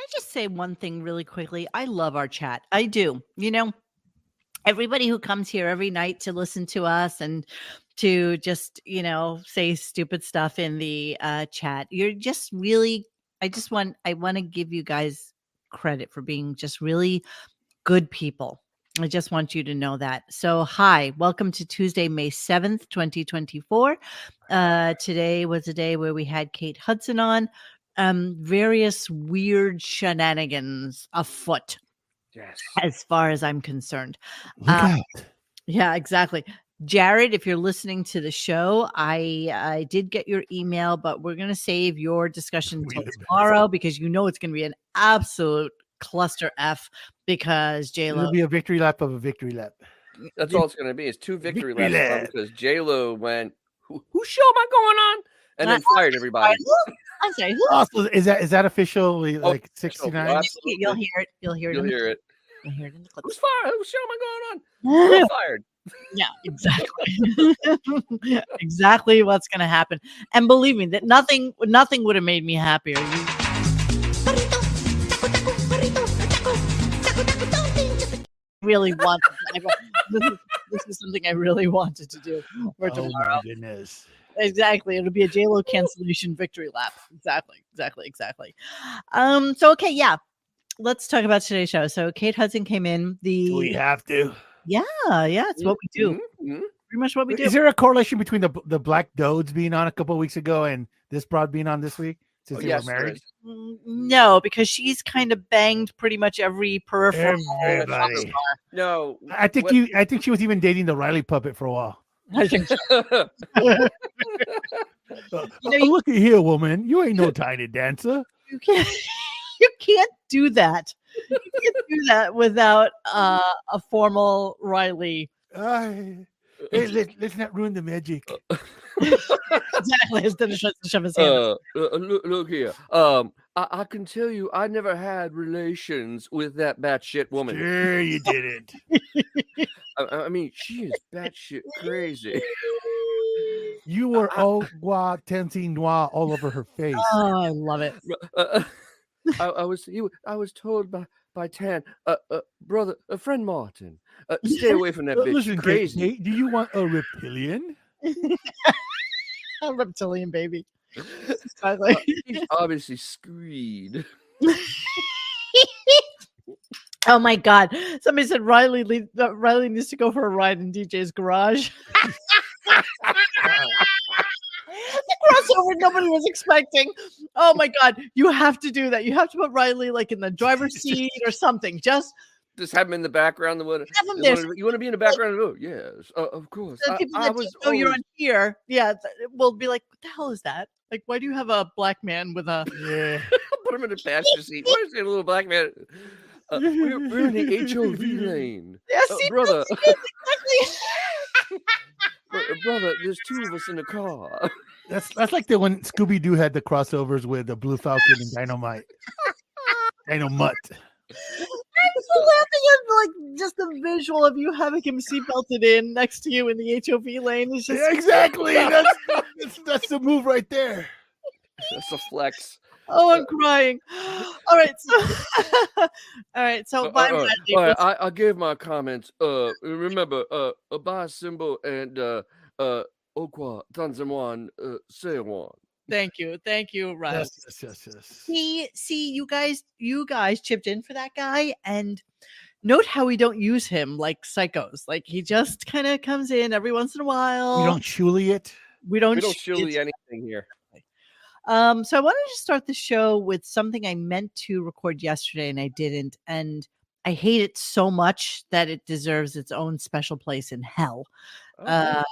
just say one thing really quickly? I love our chat. I do. Everybody who comes here every night to listen to us and to just, say stupid stuff in the chat. You're just really, I want to give you guys credit for being just really good people. I just want you to know that. So, hi, welcome to Tuesday, May 7th, 2024. Today was a day where we had Kate Hudson on. Various weird shenanigans afoot. Yes. As far as I'm concerned. Look out. Yeah, exactly. Jared, if you're listening to the show, I did get your email, but we're going to save your discussion until tomorrow because it's going to be an absolute cluster F because J-Lo. It'll be a victory lap of a victory lap. That's all it's going to be. It's 2 victory laps because J-Lo went, whose show am I going on? And then fired everybody. I'm sorry. Also, is that officially like 69? Absolutely. You'll hear it. You'll hear it. You'll hear it. You'll hear it in the clip. Who's fired? Whose show am I going on? You're fired. Yeah, exactly. Exactly what's going to happen. And believe me, that nothing would have made me happier. Really wanted. This is something I really wanted to do for tomorrow. Oh my goodness. Exactly. It'll be a J-Lo cancellation victory lap. Exactly. So, okay, yeah. Let's talk about today's show. So Kate Hudson came in. Do we have to? Yeah, it's what we do. Mm-hmm. Pretty much what we do. Is there a correlation between the Black Dodes being on a couple of weeks ago and this broad being on this week since they were married? No, because she's kind of banged pretty much every peripheral. Everybody. No, I think she was even dating the Riley puppet for a while. I think so. Look at here, woman. You ain't no tiny dancer. You can't do that. You can't do that without a formal Riley. Hey, let's not ruin the magic. Exactly. Instead of shove his hand. Look here. I can tell you, I never had relations with that batshit woman. Sure, you didn't. I mean, she is batshit crazy. You were au revoir, tensing noir all over her face. Oh, I love it. I was told by Tan, brother, a friend Martin, stay away from that bitch. Listen, Crazy. Kate, do you want a reptilian? A reptilian baby. He's obviously screed. Oh my God! Somebody said Riley needs to go for a ride in DJ's garage. The crossover nobody was expecting. Oh my God! You have to do that. You have to put Riley like in the driver's seat or something. Just have him in the background. You want to be in the background? Oh yes, of course. People that know you're on here, yeah, will be like, "What the hell is that? Like, why do you have a black man with a?" Yeah. Put him in the passenger seat. Why is there a little black man? We're in the HOV lane. Yeah, brother. Exactly. Brother, there's 2 of us in the car. That's like the when Scooby-Doo had the crossovers with the Blue Falcon and Dynamite. Dynamite. I'm so laughing at like just the visual of you having him seatbelted in next to you in the HOV lane. It's just exactly. That's the move right there. That's a flex. Oh, I'm crying. All right. So, bye, Bradley. I gave my comments. Remember, by symbol and Okwa Tanzamwan Sewan. Thank you, Ryan. Yes. See, you guys chipped in for that guy, and note how we don't use him like psychos. Like he just kind of comes in every once in a while. We don't shully it. We don't shully anything here. So I wanted to start the show with something I meant to record yesterday and I didn't, and I hate it so much that it deserves its own special place in hell. Okay.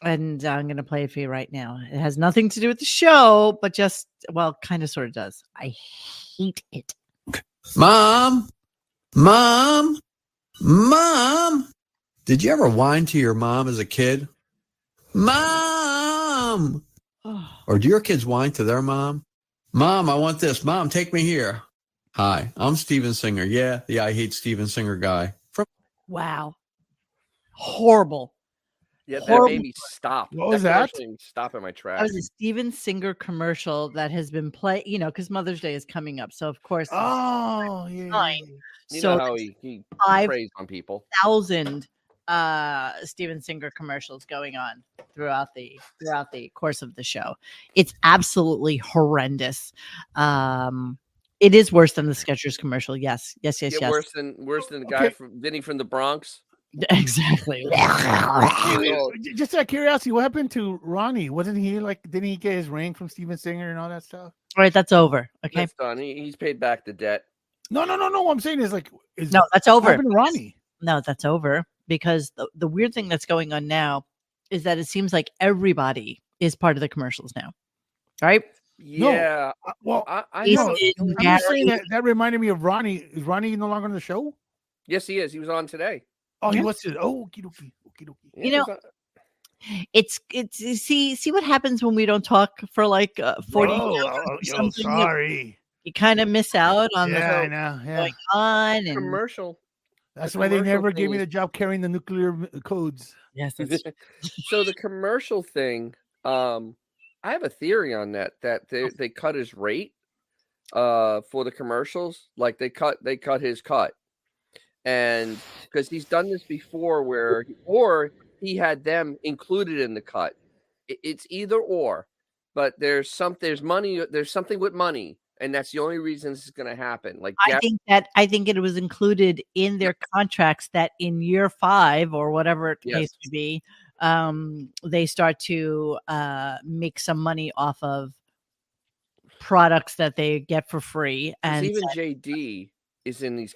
And I'm going to play it for you right now. It has nothing to do with the show, but just, well, kind of sort of does. I hate it. Mom, did you ever whine to your mom as a kid? Mom! Or do your kids whine to their mom? Mom, I want this. Mom, take me here. Hi, I'm Steven Singer. Yeah, I hate Steven Singer guy. Wow. Horrible. Yeah, that Horrible. made me stop. What was that? commercial made me stop in my That tracks. was a Steven Singer commercial that has been because Mother's Day is coming up. So of course, Oh, yeah. fine. You So know how he five preys on people. 1,000 Steven Singer commercials going on throughout the course of the show. It's absolutely horrendous. It is worse than the Skechers commercial. Yes. Yeah, Yes. worse than the guy Okay. from Vinny from the Bronx. Exactly. Oh, Just out of curiosity, what happened to Ronnie? Wasn't he didn't he get his ring from Steven Singer and all that stuff? All right, that's over. Okay. that's done. He's paid back the debt. No. What I'm saying is No, that's what over. happened to Ronnie? No, that's over because the weird thing that's going on now is that it seems like everybody is part of the commercials now. Right? Yeah. Well, I have a Jason, feeling- I'm just saying that reminded me of Ronnie. Is Ronnie no longer on the show? Yes, he is. He was on today. Oh, Yeah. he was. Oh, okie dokie. Yeah, You he know, was on- it's see what happens when we don't talk for like 40 Bro, years oh, or yo, something. sorry. You kind of miss out on Yeah, the I know. Yeah, going on and commercial. that's the why they commercial never gave me thing the job carrying the nuclear codes. yes, that's So the commercial thing, I have a theory on that they cut his rate for the commercials. Like they cut his cut. And because he's done this before or he had them included in the cut. It's either or. But there's money, there's something with money, and that's the only reason this is going to happen. Like I think it was included in their contracts that in year 5 or whatever the case may be, they start to make some money off of products that they get for free. And even JD is in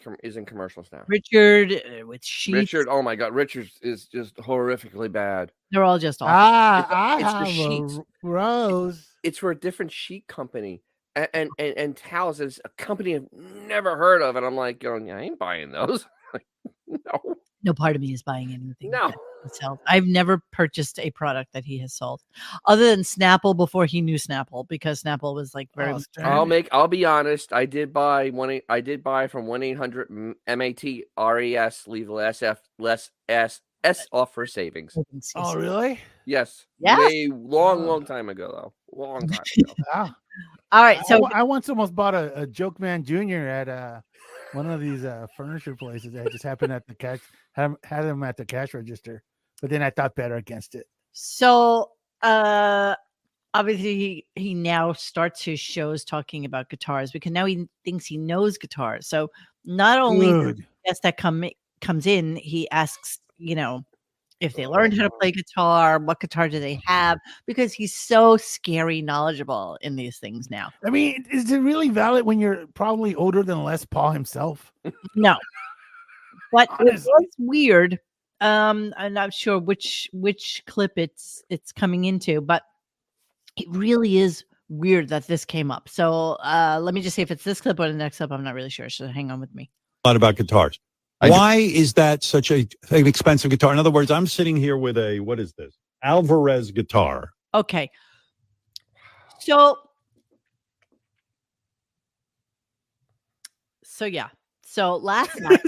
commercials now. Richard with sheets, Richard, oh my God, Richard is just horrifically bad. they're all just awful. I it's for have sheets. a rose. It's for a different sheet company, and towels is a company I've never heard of, and I'm like going, I ain't buying those. No, No part of me is buying anything. no. that he sells. I've never purchased a product that he has sold, other than Snapple before he knew Snapple, because Snapple was like very. Oh, damn. I'll be honest. I did buy from 1-800-MATRES. Leave less S off for savings. Oh, really? Yes. Yes. Way long time ago though. Long time ago. Wow. All right, so I once almost bought a Joke Man Jr. at one of these furniture places that just happened at the cash had him at the cash register, but then I thought better against it. So obviously he now starts his shows talking about guitars because now he thinks he knows guitars. So not only Good. the guest that comes in, he asks, if they learned how to play guitar, what guitar do they have? Because he's so scary knowledgeable in these things now. I mean, is it really valid when you're probably older than Les Paul himself? No. But it Honestly. was weird. I'm not sure which clip it's coming into, but it really is weird that this came up. So let me just see if it's this clip or the next clip. I'm not really sure. So hang on with me. A lot about guitars. Why is that such an expensive guitar? In other words, I'm sitting here with a, what is this? Alvarez guitar. Okay. So yeah. So last night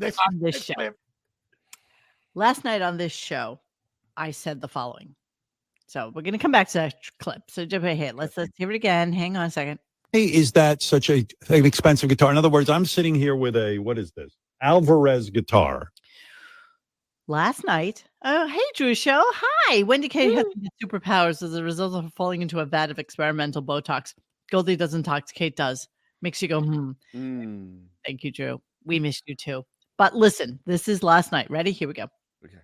on this show. Last night on this show, I said the following. So we're going to come back to that clip. So jump ahead. Let's hear it again. Hang on a second. Why is that such an expensive guitar? In other words, I'm sitting here with a, what is this? Alvarez guitar. Last night, hey, Drew Show. Hi. Wendy K has superpowers as a result of falling into a vat of experimental Botox. Goldie does intoxicate, does. Makes you go, Thank you, Drew. We missed you too. But listen, this is last night. Ready? Here we go. Okay.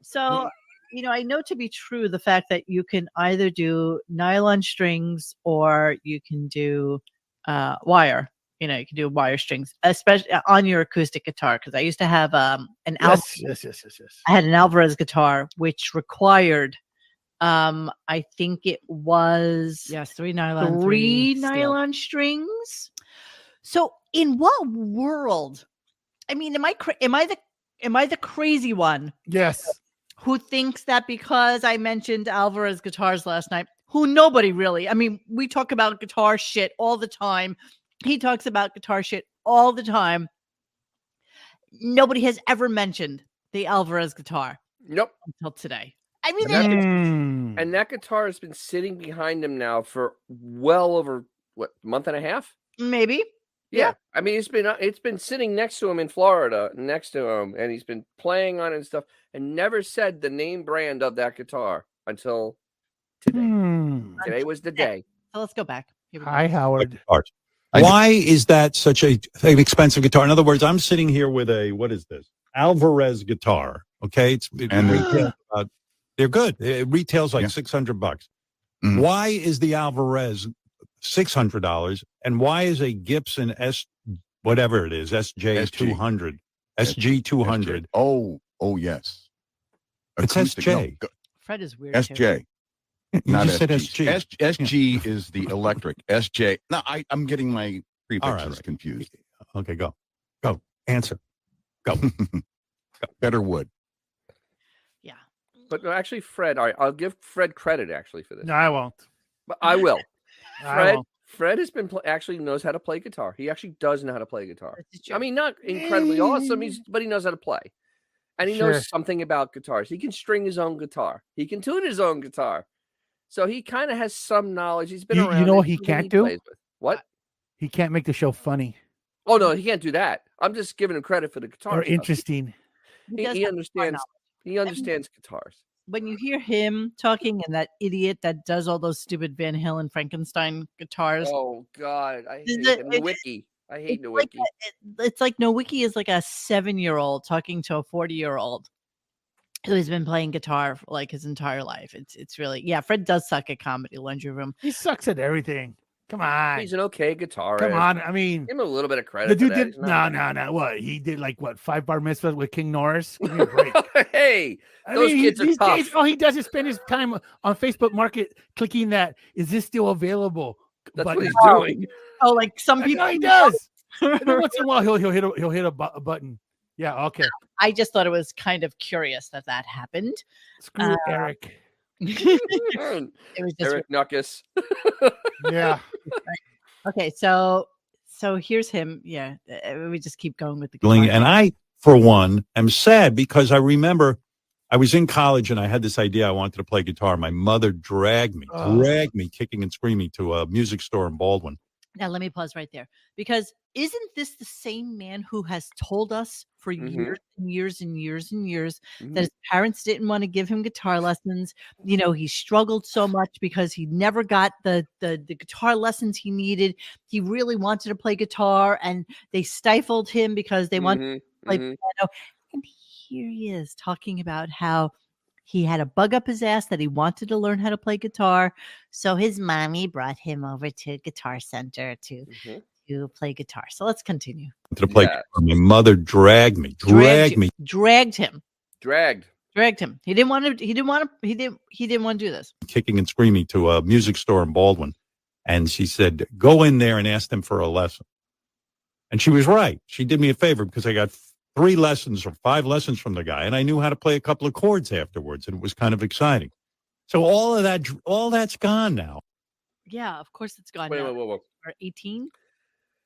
So, I know to be true the fact that you can either do nylon strings or you can do wire. You can do wire strings, especially on your acoustic guitar. Because I used to have an Yes. I had an Alvarez guitar which required, I think it was 3 nylon strings. So, in what world? I mean, am I the crazy one? Yes. Who thinks that because I mentioned Alvarez guitars last night, who nobody really, I mean, we talk about guitar shit all the time. He talks about guitar shit all the time. Nobody has ever mentioned the Alvarez guitar. Nope. until today. I mean, And that, Hmm. and that guitar has been sitting behind him now for well over what, month and a half? maybe. Yeah. I mean, it's been sitting next to him in Florida, next to him, and he's been playing on it and stuff, and never said the name brand of that guitar until today. Hmm. Today was the day. So let's go back. Here we go. Hi, Howard. Guitars. Why is that such an expensive guitar? In other words, I'm sitting here with a, what is this? Alvarez guitar. Okay. And retails they're good. It retails like Yeah. $600. Mhm. Why is the Alvarez $600? And why is a Gibson whatever it is, SG200, SG200? Oh, yes. It's Acoustic, SJ. Fred is weird. Too. SJ. You Not just said SG. SG. SG is the electric. SJ. No, I'm getting my prefixes All right. confused. Okay, go. Answer. Go. Better wood. Yeah. But no, actually, Fred, I'll give Fred credit actually for this. No, I won't. But I will. I won't. Fred has been actually knows how to play guitar. He actually does know how to play guitar. This is true. I mean, not incredibly awesome, but he knows how to play. And he Sure. knows something about guitars. He can string his own guitar. He can tune his own guitar. So he kind of has some knowledge. He's been You around. know it. what he Something can't do? plays with. What? He can't make the show funny Oh no, he can't do that. I'm just giving him credit for the guitar or stuff. interesting. He does He have understands. knowledge. He understands guitars. When you hear him talking and that idiot that does all those stupid Van Halen Frankenstein guitars, Oh God, I Is hate it- him. it- Nowicki. I hate it's like Nowicki. it's like Nowicki is like a 7-year-old talking to a 40-year-old who's been playing guitar for like his entire life. It's really, yeah. Fred does suck at comedy, Laundry Room. He sucks at everything. Come on. He's an okay guitarist. Come on. I mean, Give him a little bit of credit. the dude for that. did He's not no. What he did, like what 5 bar mitzvahs with King Norris? Give me a break. Hey, I those mean, kids are these tough. days, all he does is spend his time on Facebook Market clicking that. Is this still available? That's button. what he's doing. Oh, like some That's people. all he does. And then once in a while, he'll hit a button. Yeah. Okay. I just thought it was kind of curious that happened. Screw Eric. It was just Eric Nuckus. Yeah. okay. So here's him. Yeah, we just keep going with the And guitar. I, for one, am sad because I remember I was in college and I had this idea I wanted to play guitar. My mother dragged me kicking and screaming to a music store in Baldwin. Now let me pause right there, because isn't this the same man who has told us for years and years and years and years that his parents didn't want to give him guitar lessons? You know, he struggled so much because he never got the guitar lessons he needed. He really wanted to play guitar, and they stifled him because they wanted to play piano. And here he is talking about how he had a bug up his ass that he wanted to learn how to play guitar. So his mommy brought him over to Guitar Center to play guitar. So let's continue. To play guitar. My mother dragged me. Dragged him. He didn't want to do this. Kicking and screaming to a music store in Baldwin. And she said, go in there and ask them for a lesson. And she was right. She did me a favor because I got 3 lessons or 5 lessons from the guy, and I knew how to play a couple of chords afterwards, and it was kind of exciting. So all that's gone now. Yeah, of course it's gone. Wait. We're 18.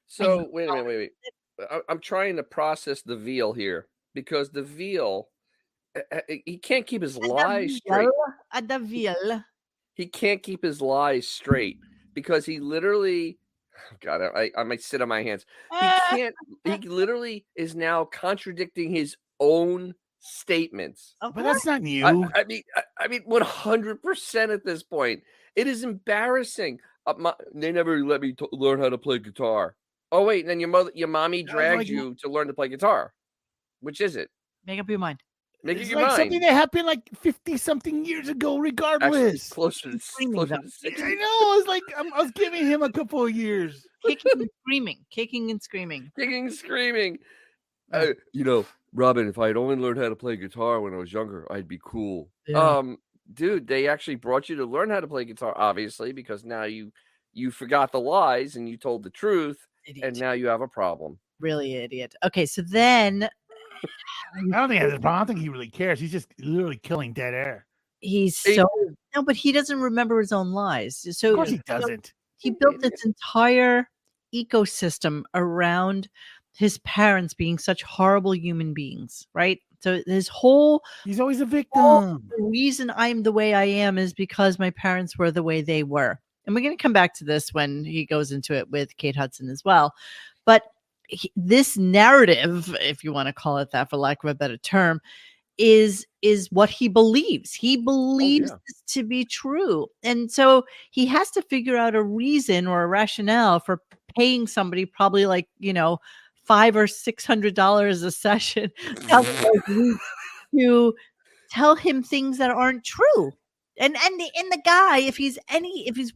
So wait a minute. I'm trying to process the veal here, because the veal, he can't keep his lies straight. The veal. He can't keep his lies straight because he literally. God, I might sit on my hands. He can't. He literally is now contradicting his own statements. But that's not new. I mean, 100% at this point. It is embarrassing. They never let me learn how to play guitar. Oh wait, and then your mommy dragged you to learn to play guitar. Which is it? Make up your mind. Make It's up your like mind. something that happened like 50-something years ago, Actually, regardless. it's closer to 60. I know. I was like, I was giving him a couple of years. Kicking and screaming. Kicking and screaming. Robin, if I had only learned how to play guitar when I was younger, I'd be cool. Yeah. Dude, they actually brought you to learn how to play guitar, obviously, because now you forgot the lies and you told the truth, Idiot. and now you have a problem. Really idiot. Okay, so then I don't think that's a problem. I don't think he really cares. He's just literally killing dead air. no, but he doesn't remember his own lies. So Of course he doesn't. he built this entire ecosystem around his parents being such horrible human beings, right? So his whole He's always a victim. the reason I'm the way I am is because my parents were the way they were. And we're going to come back to this when he goes into it with Kate Hudson as well. But this narrative, if you want to call it that, for lack of a better term, is what he believes. He believes this to be true. And so he has to figure out a reason or a rationale for paying somebody probably like, $500 or $600 a session to tell him things that aren't true. And the guy, if he's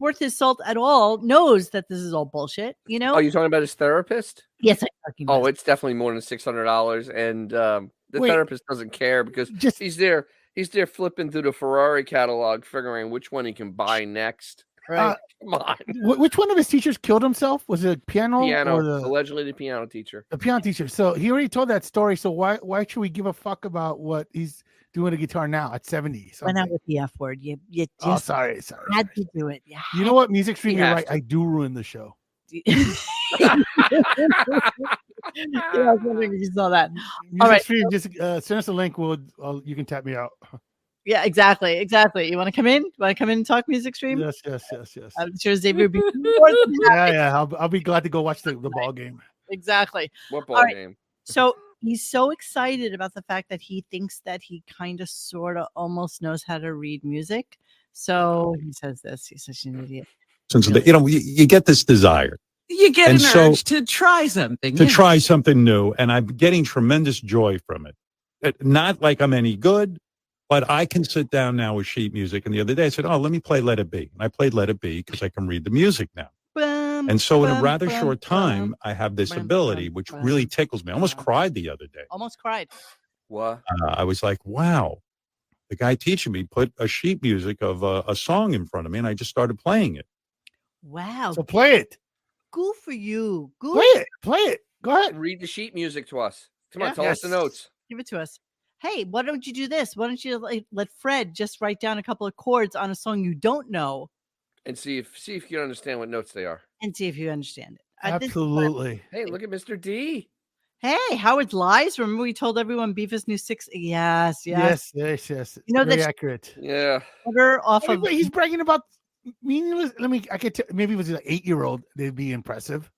worth his salt at all, knows that this is all bullshit. Oh, you're talking about his therapist? Yes, I'm talking about. Oh, it's definitely more than $600, and the therapist doesn't care because he's there flipping through the Ferrari catalog, figuring which one he can buy next. Right? Come on. Which one of his teachers killed himself? Was it piano? Allegedly the piano teacher. The piano teacher. So he already told that story. So why should we give a fuck about what he's doing a guitar now at 70? Went out with the F word. You just sorry. had to do it. You know what? Music Stream, you're right. I do ruin the show. I was wondering if you saw that. All right, Stream, just send us a link. You can tap me out. Yeah, exactly. You want to come in? And talk Music Stream? Yes. I'm sure Xavier would be more than happy. Yeah. I'll be glad to go watch the ball game. Exactly. What ball game? So he's so excited about the fact that he thinks that he kind of, sort of, almost knows how to read music. So he says this. He's such an idiot. Since you get this desire. You get an urge to try something. Try something new, and I'm getting tremendous joy from it. Not like I'm any good, but I can sit down now with sheet music. And the other day I said, let me play Let It Be. And I played Let It Be because I can read the music now. And so in a rather short time, I have this ability, which really tickles me. I almost cried the other day. Almost cried. What? I was like, wow. The guy teaching me put a sheet music of a song in front of me, and I just started playing it. Wow. So play it. Good for you. Good. Play it. Go ahead. Read the sheet music to us. Come on, tell us the notes. Give it to us. Hey, why don't you do this? Why don't you let Fred just write down a couple of chords on a song you don't know, and see if you can understand what notes they are, and see if you understand it. Absolutely. Hey, look at Mr. D. Hey, Howard's Lies. Remember we told everyone Beavis knew 6. Yes. Yes. Very accurate. Yeah. He's bragging about meaningless. Maybe it was like 8-year-old. They'd be impressive.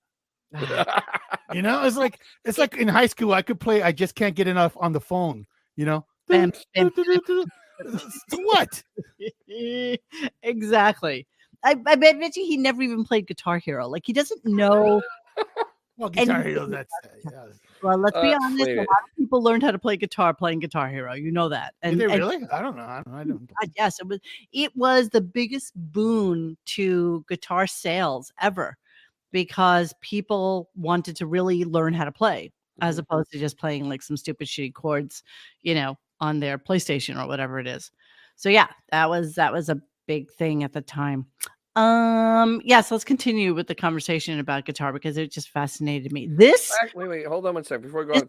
It's like in high school I could play I Just Can't Get Enough on the phone. What? Exactly. I bet you he never even played Guitar Hero. Like he doesn't know. Well, Guitar Hero. That's well. Let's be honest. A lot of people learned how to play guitar playing Guitar Hero. You know that. And, Did they really? I don't know. I don't. Yes, it was the biggest boon to guitar sales ever, because people wanted to really learn how to play, as opposed to just playing like some stupid shitty chords, on their PlayStation or whatever it is. So yeah, that was a big thing at the time. So let's continue with the conversation about guitar because it just fascinated me. Wait, hold on one second before we go on.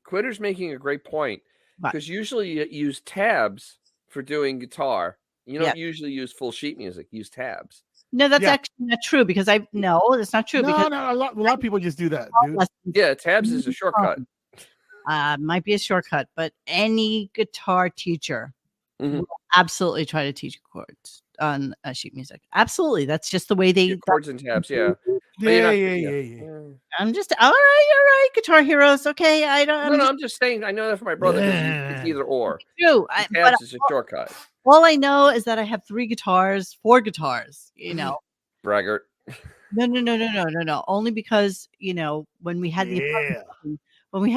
Quitter's making a great point, because usually you use tabs for doing guitar. You don't usually use full sheet music. Use tabs. No, that's actually not true, because that's not true. No, a lot of people just do that, dude. Yeah, tabs is a shortcut. Might be a shortcut, but any guitar teacher will absolutely try to teach chords on sheet music. Absolutely, that's just the way they chords and tabs. Yeah. I'm just all right. Guitar Heroes, okay. I'm just saying. I know that for my brother. It's either or. True. Tabs is a shortcut. All I know is that I have 4 guitars. Braggart. No. Only because when we had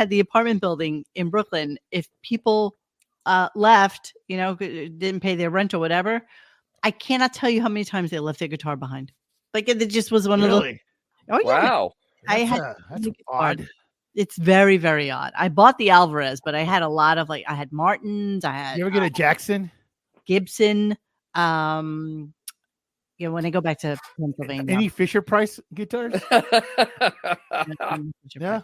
the apartment building in Brooklyn, if people left, didn't pay their rent or whatever, I cannot tell you how many times they left their guitar behind. Like it just was one of those. Oh yeah. Wow. That's odd. It's very, very odd. I bought the Alvarez, but I had a lot of I had Martins. I had. You ever get a Jackson? Gibson. When I go back to Pennsylvania. Any Fisher Price guitars? Yeah.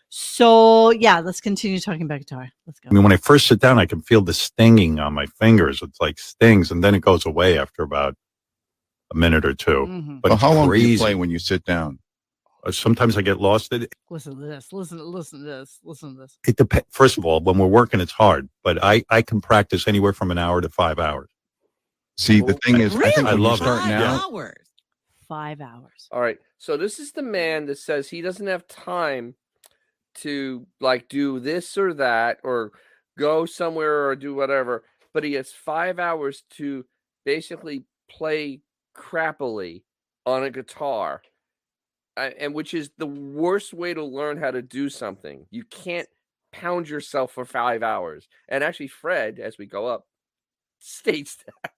So let's continue talking about guitar. Let's go. I mean, when I first sit down, I can feel the stinging on my fingers. It's like stings, and then it goes away after about a minute or two. But how long do you play when you sit down? Sometimes I get lost. Listen to this. Listen to this. Listen to this. It depends. First of all, when we're working, it's hard, but I can practice anywhere from an hour to 5 hours. See, the thing is, I think I when you love it. start 5 now, hours. 5 hours. All right. So this is the man that says he doesn't have time to like do this or that or go somewhere or do whatever, but he has 5 hours to basically play crappily on a guitar. And which is the worst way to learn how to do something. You can't pound yourself for 5 hours. And actually, Fred, as we go up, states that.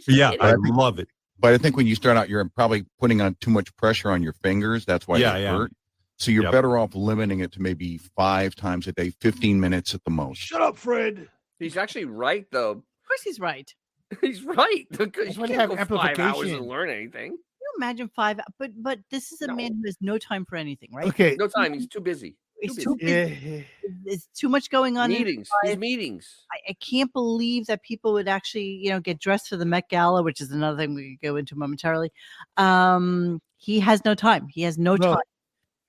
Yeah, I think- love it. but I think when you start out, you're probably putting on too much pressure on your fingers. That's why Yeah, they yeah. hurt. So you're Yep. better off limiting it to maybe 5 times a day, 15 minutes at the most. Shut up, Fred. He's actually right, though. Of course he's right. He's right. Because That's you why they can't have go 5 hours amplification. and learn anything. Can you imagine 5? But this is a No. man who has no time for anything, right? Okay. No time. He's too busy. He's Too too busy. busy. Yeah. There's too much going on. in his Meetings. His life. meetings. I can't believe that people would actually, get dressed for the Met Gala, which is another thing we could go into momentarily. He has no time. He has no Bro, time.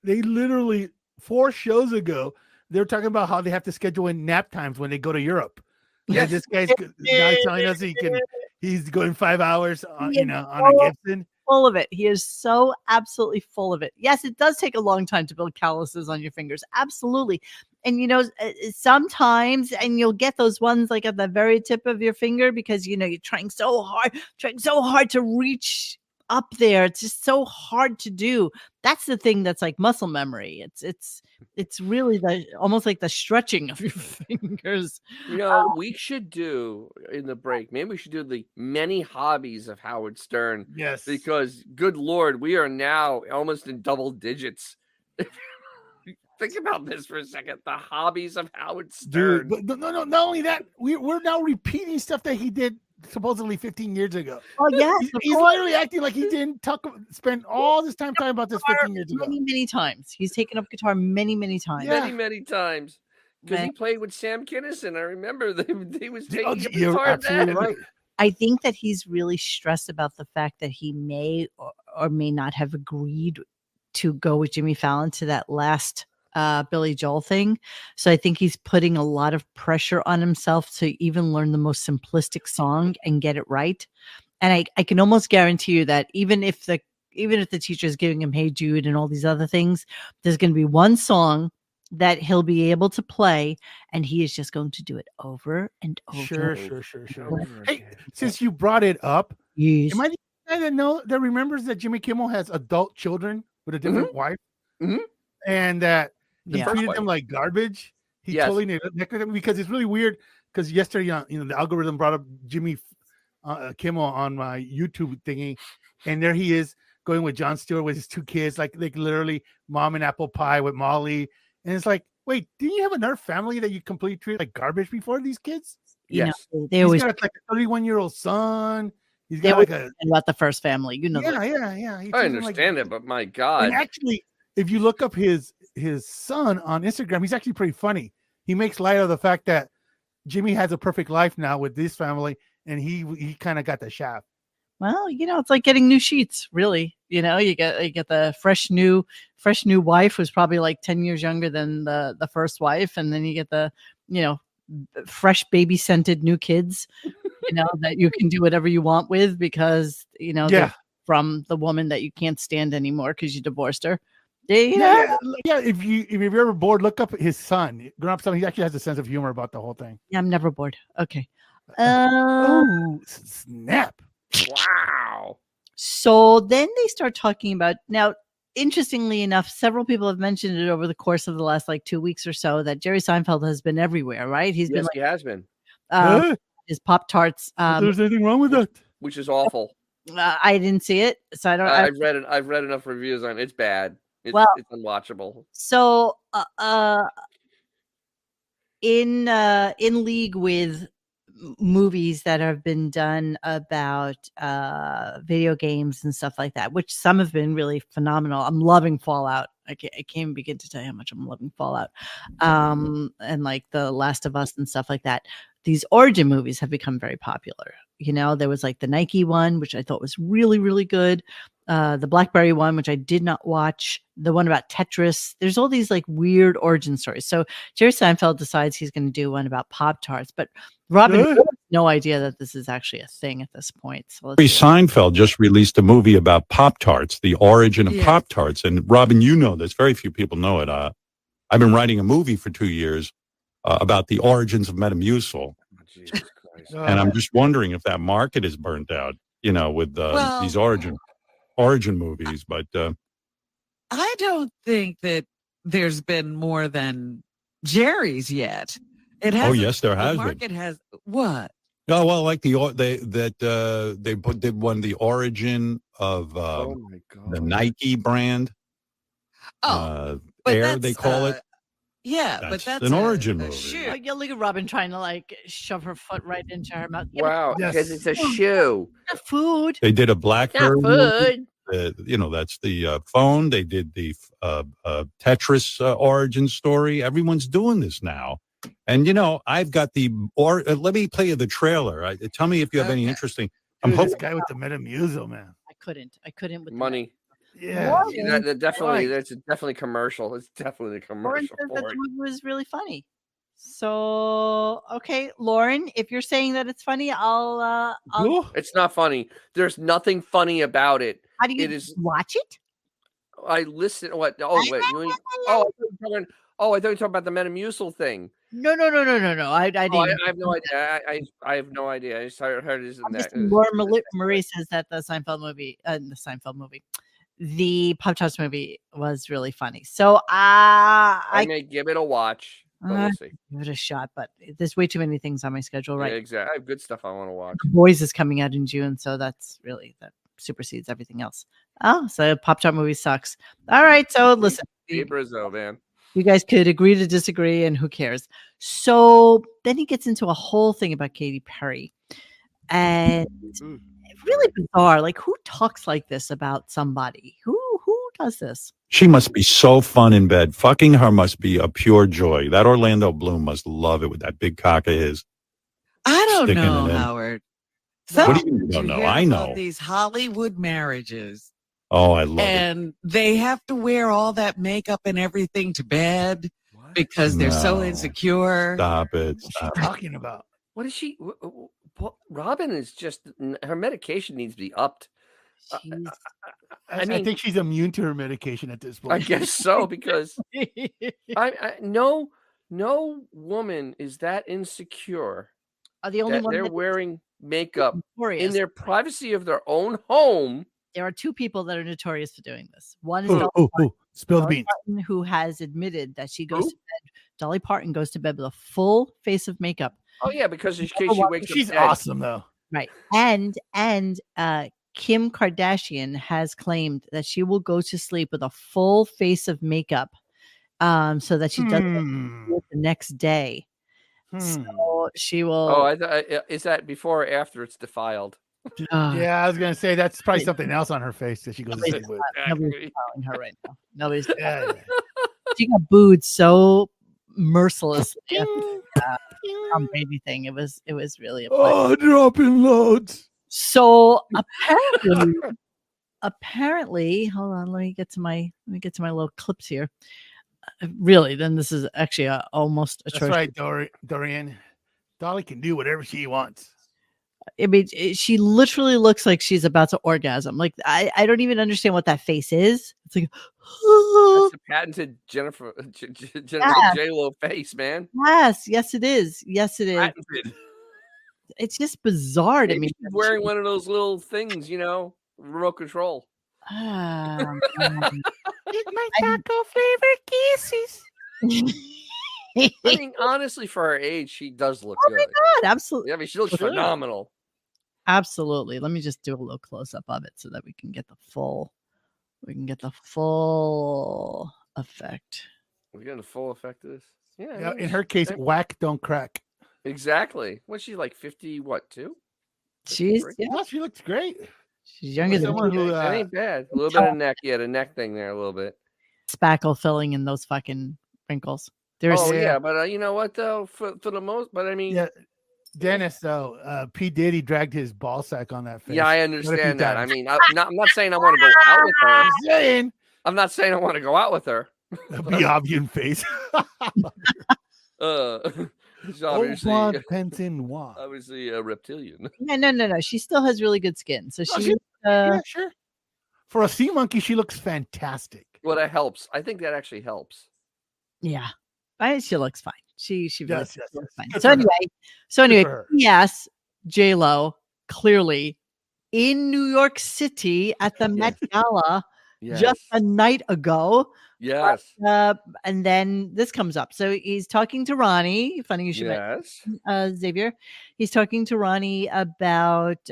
They literally 4 shows ago, they were talking about how they have to schedule in nap times when they go to Europe. Yes. This guy's now he's telling us he's going 5 hours on, He is on a Gibson. Full of it. He is so absolutely full of it. Yes, it does take a long time to build calluses on your fingers. Absolutely. And sometimes, and you'll get those ones like at the very tip of your finger because you're trying so hard to reach up there. It's just so hard to do. That's the thing that's like muscle memory. It's really almost like the stretching of your fingers. We should do in the break. Maybe we should do the many hobbies of Howard Stern. Yes. Because, good Lord, we are now almost in double digits. Think about this for a second. The hobbies of Howard Stern. Dude, but no, not only that, we're now repeating stuff that he did supposedly 15 years ago. Oh yes, He's literally acting like he didn't spend all this time talking about this 15 years ago. many times. He's taken up guitar many times. Yeah. Many times. Because he Man. played with Sam Kinison. I remember he was taking up You're guitar absolutely then. right. I think that he's really stressed about the fact that he may or may not have agreed to go with Jimmy Fallon to that last Billy Joel thing. So I think he's putting a lot of pressure on himself to even learn the most simplistic song and get it right. And I can almost guarantee you that even if the teacher is giving him Hey Jude and all these other things, there's going to be one song that he'll be able to play, and he is just going to do it over and over. Sure. Hey, since you brought it up, Yes. am I the guy that remembers that Jimmy Kimmel has adult children with a different wife, and that he Yeah. treated them like garbage? He Yes. totally neglected them because it's really weird. Because yesterday, the algorithm brought up Jimmy Kimmel on my YouTube thingy, and there he is going with Jon Stewart with his 2 kids, like literally mom and apple pie with Molly. And it's like, wait, didn't you have another family that you completely treated like garbage before these kids? Yes. They He's always got like a 31-year-old son. He's they got always like a complain about the first family. yeah. He I treats them like- understand it, but my God. And actually, if you look up his son on Instagram, he's actually pretty funny. He makes light of the fact that Jimmy has a perfect life now with this family, and he kind of got the shaft. Well, it's like getting new sheets, really. You get the fresh new wife who's probably like 10 years younger than the first wife, and then you get the fresh baby scented new kids, that you can do whatever you want with because they're from the woman that you can't stand anymore because you divorced her. Yeah. If you're ever bored, look up his son. Grown up son. He actually has a sense of humor about the whole thing. Yeah, I'm never bored. Okay. Oh snap! Wow. So then they start talking about now. Interestingly enough, several people have mentioned it over the course of the last 2 weeks or so that Jerry Seinfeld has been everywhere, right? He's Yes, been he has been, his Pop-Tarts. There's anything wrong with that? which is awful. I didn't see it, so I don't. I've read enough reviews on it. It's bad. It's unwatchable. So in league with movies that have been done about video games and stuff like that, which some have been really phenomenal. I'm loving Fallout. I can't begin to tell you how much I'm loving Fallout, and like The Last of Us and stuff like that. These origin movies have become very popular. There was like the Nike one, which I thought was really, really good. the BlackBerry one, which I did not watch. The one about Tetris. There's all these like weird origin stories. So Jerry Seinfeld decides he's going to do one about Pop-Tarts, but Robin has no idea that this is actually a thing at this point. So Jerry Seinfeld just released a movie about Pop-Tarts, the origin of Pop-Tarts. And Robin, you know this. Very few people know it. I've been writing a movie for 2 years about the origins of Metamucil. Jesus Christ. And I'm just wondering if that market is burnt out, with these origin movies. But I don't think that there's been more than Jerry's yet. It has. Oh yes, there has the market been. Has what? Oh well, like they did one, the origin of the Nike brand. But Air they call it. Yeah, but that's an origin movie. Oh, yeah, look at Robin trying to like shove her foot right into her mouth. Wow, because it's a shoe. Not food. They did a BlackBerry food. That's the phone. They did the Tetris origin story. Everyone's doing this now. And, I've got let me play you the trailer. Tell me if you have any interesting. Dude, this guy with the Metamucil, man. I couldn't with money. Yeah. That's definitely commercial. It's definitely a commercial. Lauren says that the movie was really funny. So, okay, Lauren, if you're saying that it's funny, I'll It's not funny. There's nothing funny about it. How do you watch it? I listen. What? Oh, wait. I thought you were talking about the Metamucil thing. No. I didn't. I have no idea. I have no idea. I just heard it in that. Lauren Marie says that the Pop-Tarts movie was really funny. So I may give it a watch. But we'll see. Give it a shot, but there's way too many things on my schedule, right? Yeah, exactly. I have good stuff I want to watch. The Boys is coming out in June, so that supersedes everything else. Oh, so Pop-Tart movie sucks. All right, so listen. Brizzo, man. You guys could agree to disagree, and who cares? So then he gets into a whole thing about Katy Perry, and really bizarre. Like, who talks like this about somebody? Who does this? She must be so fun in bed. Fucking her must be a pure joy. That Orlando Bloom must love it with that big cock of his. I don't know, Howard. What do you mean you don't know? I know. These Hollywood marriages. Oh, I love it. And they have to wear all that makeup and everything to bed because they're so insecure. Stop it. What's she talking about? What is she? Robin is just, her medication needs to be upped. I think she's immune to her medication at this point. I guess so, because no woman is that insecure. The only one they're wearing makeup in their privacy of their own home. There are two people that are notorious for doing this. One is Spill the beans. Parton, who has admitted that she goes to bed. Dolly Parton goes to bed with a full face of makeup. Oh yeah, because in case she wakes up. She's awesome though. Right. And Kim Kardashian has claimed that she will go to sleep with a full face of makeup so that she doesn't the next day. So she will. Oh, is that before or after it's defiled? Yeah, I was gonna say that's probably something else on her face that she goes to sleep with. Nobody's following her right now. Nobody's. She got booed so mercilessly. Baby thing. It was really a dropping loads. So apparently, hold on. Let me get to my little clips here. Really, then this is actually almost a choice. That's right, Dorian. Dolly can do whatever she wants. I mean, she literally looks like she's about to orgasm. Like I don't even understand what that face is. It's like that's a patented Jennifer J-Lo face, man. Yes, it is. Patented. It's just bizarre to me. She's wearing one of those little things, remote control. Get my taco flavored kisses. I mean, honestly, for her age, she does look good. Oh my God, absolutely. Yeah, I mean, she looks phenomenal. Absolutely. Let me just do a little close up of it so that we can get the full effect. We're getting the full effect of this. Yeah. In her case, whack don't crack. Exactly. What's she like? 50? What? 2? She looks great. She's younger than someone who. That ain't bad. A little bit of neck. Yeah, the neck thing there, a little bit. Spackle filling in those fucking wrinkles. But you know what though? For the most, but I mean, Dennis, though, P. Diddy dragged his ball sack on that face. Yeah, I quite a understand few that. I times. mean, I'm not saying I want to go out with her. I'm saying, I'm not saying I want to go out with her. be obvious face. She's obviously, Obviously, Penton obviously a reptilian. No. She still has really good skin. So Oh, she, yeah, sure. For a sea monkey, she looks fantastic. Well, that helps. I think that actually helps. yeah, she looks fine. She really Yes. looks fine. Good So for her. anyway, for her. yes, J-Lo clearly in New York City at the Met Gala just a night ago. Yes. And then this comes up. So he's talking to Ronnie. Funny you should mention, Xavier. He's talking to Ronnie about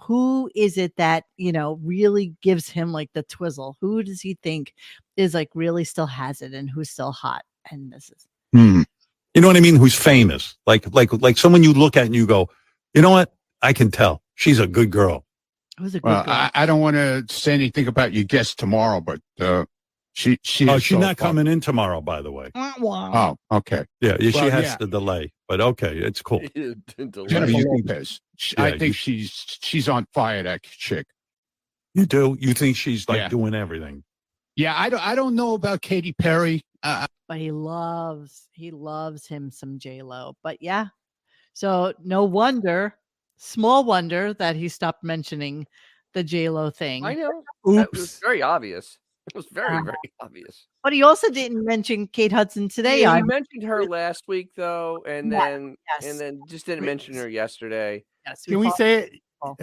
who is it that, really gives him like the twizzle. Who does he think is like really still has it and who's still hot? And this is You know what I mean? Who's famous? Like someone you look at and you go, you know what? I can tell she's a good girl. who's a good girl. I don't want to say anything about your guest tomorrow, but she Oh, is she's so not fun. coming in tomorrow, by the way. Oh, okay. Yeah, she Well, has yeah. to delay, but okay, it's cool. Jennifer Lopez. I Yeah, think she's on fire. That chick. You do? You think she's like Yeah. doing everything? Yeah, I don't know about Katy Perry. But he loves him some J-Lo. But yeah, so no wonder, small wonder that he stopped mentioning the J-Lo thing. I know. Oops. It was very obvious. It was very, very obvious. But he also didn't mention Kate Hudson today. Yeah, I he mentioned her last week though, and then yes. just didn't mention her yesterday. Yes, Can we follow- say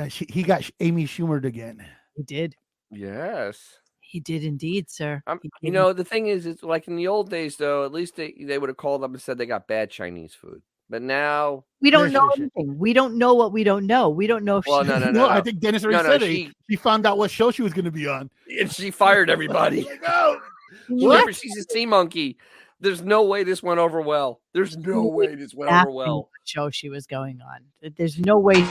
it? He got Amy Schumer again. he did. Yes. He did indeed, sir. He You did. know, the thing is, it's like in the old days, though, at least they would have called up and said they got bad Chinese food. But now, we don't Yes, know yes, yes. anything. We don't know what we don't know. We don't know if well, she, no. I think Dennis already No, said it. She found out what show she was going to be on. And she fired everybody. Remember, she's a sea monkey. There's no way this went over well. There's no way this went over exactly well. what show she was going on. There's no way.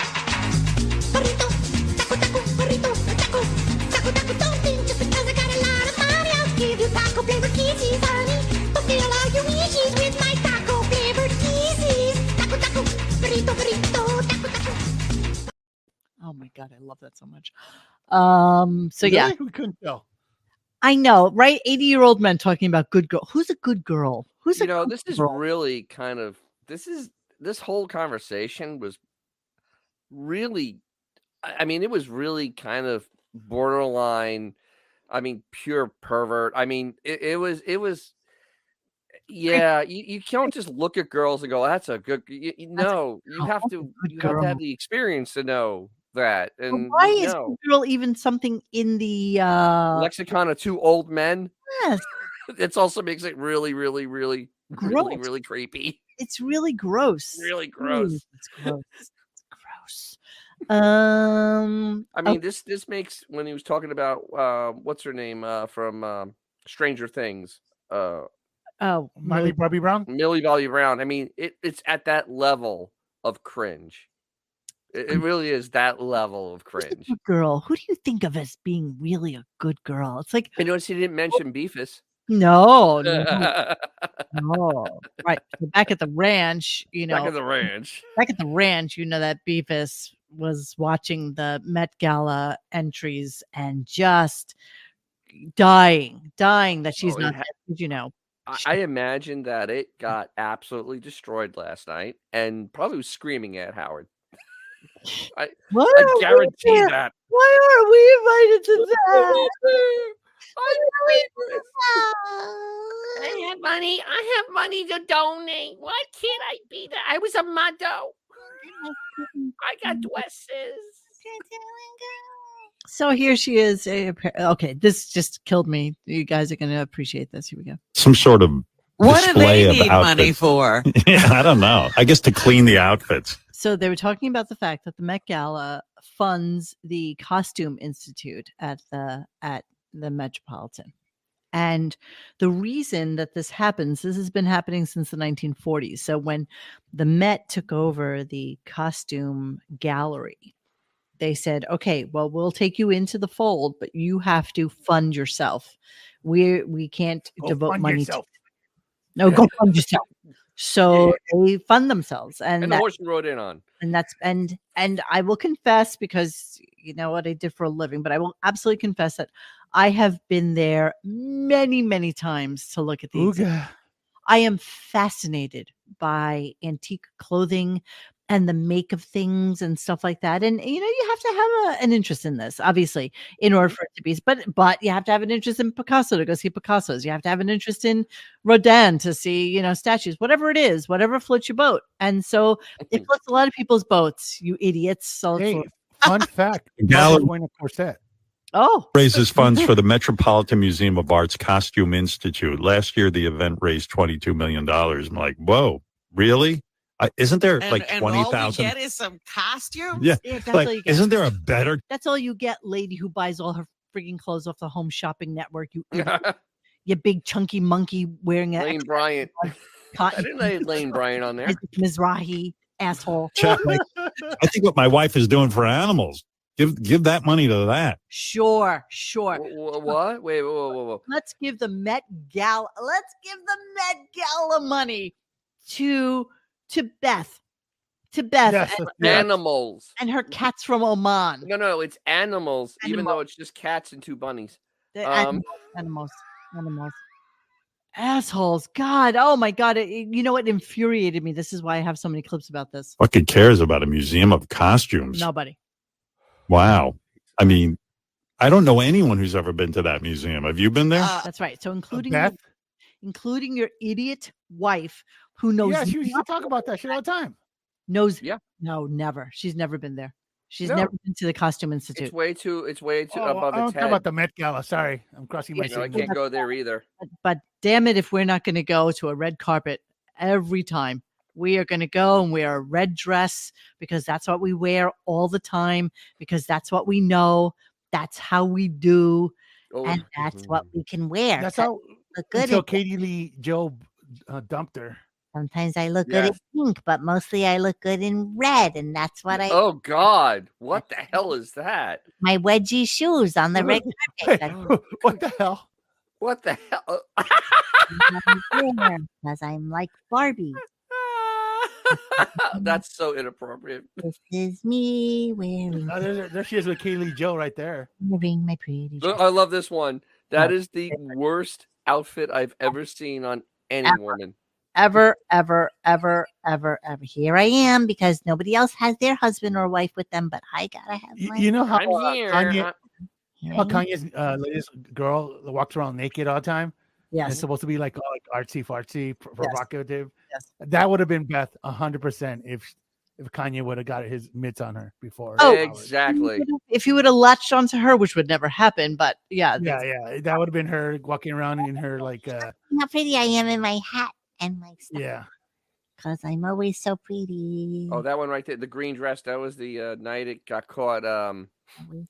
Oh my God, I love that so much. So yeah, Really? We couldn't tell. I know, right? 80-year-old men talking about good girl. Who's a good girl? Who's a good This is girl? really kind of this whole conversation was really, I mean, it was really kind of borderline. I mean, pure pervert. I mean, it was. Yeah, you can't just look at girls and go, "That's a good." No, you have to. You have to have the experience to know that. Well, And why is no. good girl even something in the Lexicon of two old men? yes, It also makes it really, really, really, really, Gross. really creepy. it's really gross. Really gross. It's gross. It's gross. I mean, this makes when he was talking about what's her name from Stranger Things, Millie Bobby Brown. Millie Bobby Brown. I mean, it's at that level of cringe. It really is that level of who's a cringe. good girl. Who do you think of as being really a good girl? It's like I noticed he didn't mention Beefus. no. Right. So back at the ranch, Back at the ranch. that Beefus was watching the Met Gala entries and just dying that she's Oh, not dead, I imagine that it got absolutely destroyed last night and probably was screaming at Howard. I guarantee that. Why are we invited to that? I have money to donate. Why can't I be there? I was a motto. I got dresses. So here she is. Okay, this just killed me. You guys are going to appreciate this. Here we go. Some sort of What do display they of need money outfits. for? Yeah, I don't know. I guess to clean the outfits. So they were talking about the fact that the Met Gala funds the Costume Institute at the Metropolitan. And the reason that this happens, this has been happening since the 1940s. So when the Met took over the costume gallery, they said, okay, well, we'll take you into the fold, but you have to fund yourself. We can't Go devote fund money yourself. to. No, go fund yourself. So they fund themselves, And the horse you rode in on. and that's and I will confess, because you know what I did for a living, but I will absolutely confess that I have been there many, many times to look at the exhibit. Ooga. I am fascinated by antique clothing and the make of things and stuff like that. And you know, you have to have an interest in this, obviously, in order for it to be. But you have to have an interest in Picasso to go see Picasso's. You have to have an interest in Rodin to see, you know, statues. Whatever it is, whatever floats your boat. And so it floats a lot of people's boats. You idiots! So Hey, fun fact: Gallery- Barbara Buena Corset. oh, Raises funds for the Metropolitan Museum of Art's Costume Institute. Last year, the event raised $22 million. I'm like, whoa, really? Isn't there like and all we 20,000? get is some costumes. Yeah, yeah, that's like, all you get. isn't there a better? That's all you get, lady who buys all her freaking clothes off the Home Shopping Network. You idiot. You big chunky monkey wearing a Lane Bryant. I cotton didn't know you had Lane Bryant on there. Isaac Mizrahi asshole. Chat, like, I think what my wife is doing for animals. Give that money to that. Sure. What? Wait, whoa. Let's give the Met Gala. Let's give the Met Gala money to Beth. To Beth Yes, and, yes. Animals. and her cats from Oman. No, it's animals, even Animal. though it's just cats and two bunnies. The Um, animals. Assholes. God. Oh my God. You know what infuriated me? This is why I have so many clips about this. Fucking cares about a museum of costumes. Nobody. Wow. I mean, I don't know anyone who's ever been to that museum. Have you been there? That's right. So Beth? including your idiot wife who knows Yeah, she used to talk about that shit all the time. knows. Yeah. No, never. She's never been there. She's No. never been to the Costume Institute. it's way too Oh, above I don't its care head. about the Met Gala. Sorry, I'm crossing my No, I signal. can't go there either. But damn it, if we're not going to go to a red carpet every time, we are going to go and wear a red dress because that's what we wear all the time, because that's what we know. That's how we do. Oh, And that's what we can wear. That's 'cause how we look good until in- Katie Lee Joe dumped her. Sometimes I look good in Yes. pink, but mostly I look good in red, and that's what I Oh God, what the hell is that? my wedgie shoes on the red Hey, carpet. what the hell? What the hell? Because I'm like Barbie. That's so inappropriate. This is me wearing There she is with Katie Lee Joe right there. my pretty dress. I love this one. That is the worst outfit I've ever seen on any woman. Ever. Here I am because nobody else has their husband or wife with them, but I gotta have mine. You know how I'm here. Kanye, Here how I am. Kanye's latest girl walks around naked all the time? And Yes. it's supposed to be like all like artsy fartsy, provocative. Yes. That would have been Beth 100% if Kanye would have got his mitts on her before. Oh, Exactly. If you would have latched onto her, which would never happen, but yeah. Yeah, that would have been her walking around in her like How pretty I am in my hat and my stuff. yeah. Because I'm always so pretty. Oh, that one right there, the green dress. That was the night it got caught Always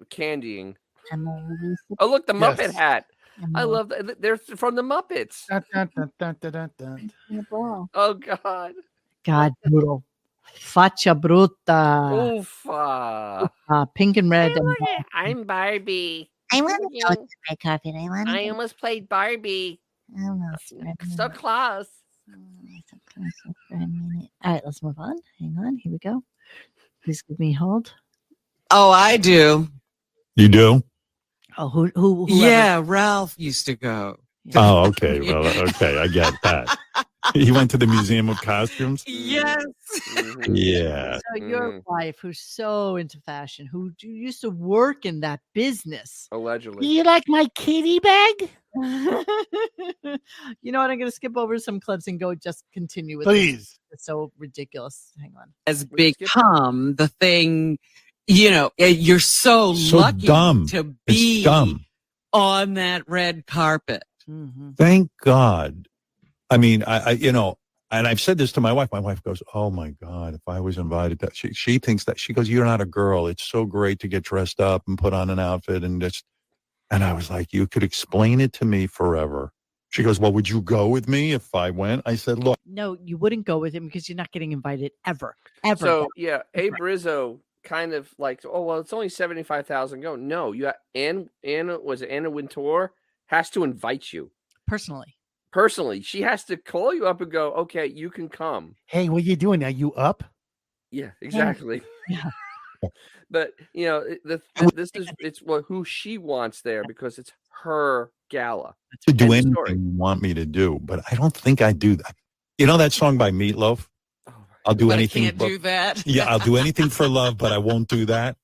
candying. I'm always so Oh, look, the Muppet Yes. hat. I'm I always love that. They're from the Muppets. Dun, dun, dun, dun, dun, dun, dun. in a ball. Oh God. God, brutal. Faccia brutta. Oofa. Pink and red. And I'm Barbie. I want to go to the red carpet. I want to. I almost played Barbie. Almost for a So minute. close. So close for a minute. All right, let's move on. Hang on. Here we go. please give me hold. Oh, I do. You do? Oh, whoever. Yeah, Ralph used to go. Oh, okay. Well, okay. I get that. He went to the Museum of Costumes? Yes. Mhm. Yeah. So your Mhm. wife, who's so into fashion, who used to work in that business. Allegedly. you like my kitty bag? You know what? I'm going to skip over some clips and go just continue with this. Please. It's so ridiculous. Hang on. Has We skip- become the thing, you're so So lucky dumb. to It's be dumb. on that red carpet. Mm-hmm. Thank God. I mean, I and I've said this to my wife. My wife goes, "Oh my God, if I was invited to," she thinks that she goes, "You're not a girl. It's so great to get dressed up and put on an outfit and just." And I was like, "You could explain it to me forever." She goes, "Well, would you go with me if I went?" I said, "Look, No, you wouldn't go with him because you're not getting invited ever. Ever. So yeah, Abe Rizzo kind of like, oh well, it's only 75,000. Go no, you got Anna was it Anna Wintour has to invite you personally. personally. She has to call you up and go, okay, you can come. Hey, what you doing? Are you up? Yeah, exactly. Yeah. But it's who she wants there because it's her gala. To do End of anything story. you want me to do, but I don't think I do that. You know that song by Meatloaf? Oh, I'll do But I anything. can't do that. Yeah, I'll do anything for love, but I won't do that.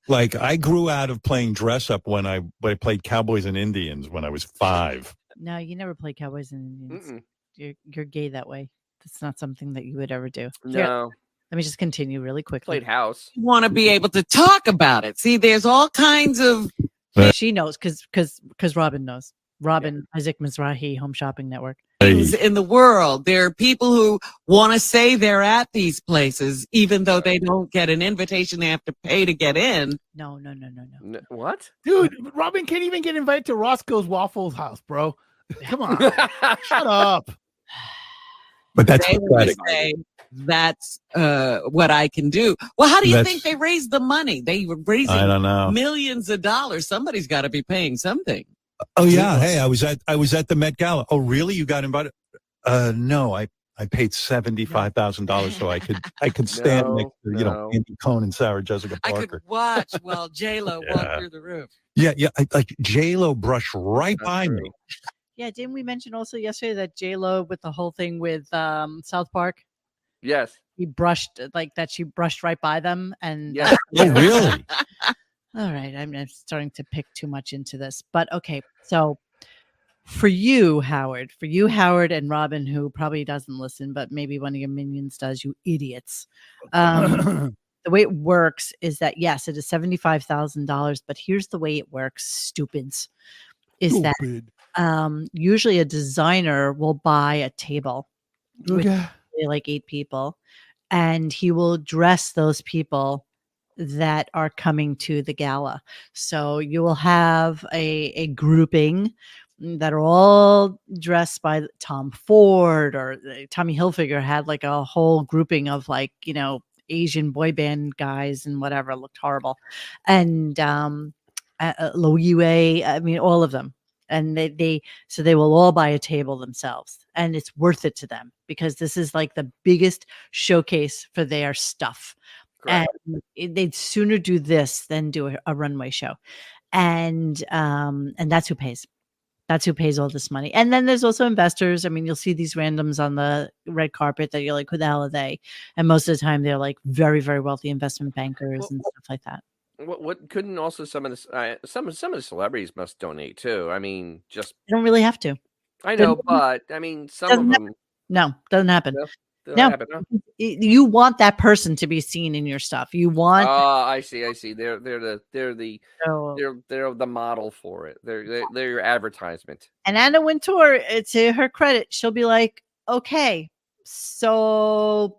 Like I grew out of playing dress up when I played Cowboys and Indians when I was 5. No, you never play Cowboys and Indians. Mm-mm. You're gay that way. That's not something that you would ever do. Here, No, let me just continue really quickly. played house. You want to be able to talk about it. See, there's all kinds of She knows because Robin knows. Robin Isaac Mizrahi, Home Shopping Network. things in the world. There are people who want to say they're at these places, even though they don't get an invitation. They have to pay to get in. No. What? Dude, Robin can't even get invited to Roscoe's Waffles house, bro. Come on. Shut up. But that's They would pathetic. say that's what I can do. Well, how do you That's- think they raised the money? They were raising I don't know. millions of dollars. Somebody's got to be paying something. Oh yeah, hey, I was at the Met Gala. Oh really? You got invited? No, I paid $75,000 so I could stand next to Andy Cohen and Sarah Jessica I Parker. could watch while J-Lo walked through the roof. Yeah, like J-Lo brushed right by me. Yeah, didn't we mention also yesterday that J-Lo with the whole thing with South Park? Yes. She brushed right by them, and Yes. Oh really? all right, I'm starting to pick too much into this, but okay. So for you, Howard, and Robin, who probably doesn't listen, but maybe one of your minions does, you idiots. The way it works is that yes, it is $75,000, but here's the way it works, stupids, is that usually a designer will buy a table with like 8 people, and he will dress those people that are coming to the gala. So you will have a grouping that are all dressed by Tom Ford, or Tommy Hilfiger had like a whole grouping of like, Asian boy band guys and whatever, looked horrible. And Louis Way, I mean, all of them. And they will all buy a table themselves, and it's worth it to them because this is like the biggest showcase for their stuff. Correct. And they'd sooner do this than do a runway show. And that's who pays. That's who pays all this money. And then there's also investors. I mean, you'll see these randoms on the red carpet that you're like, who the hell are they? And most of the time they're like very, very wealthy investment bankers and stuff like that. What couldn't also some of the celebrities must donate too? I mean, just You don't really have to. I know, but I mean, some of them. No, doesn't happen. No, you want that person to be seen in your stuff. You want. I see. They're the model for it. They're your advertisement. And Anna Wintour, to her credit, she'll be like, okay, so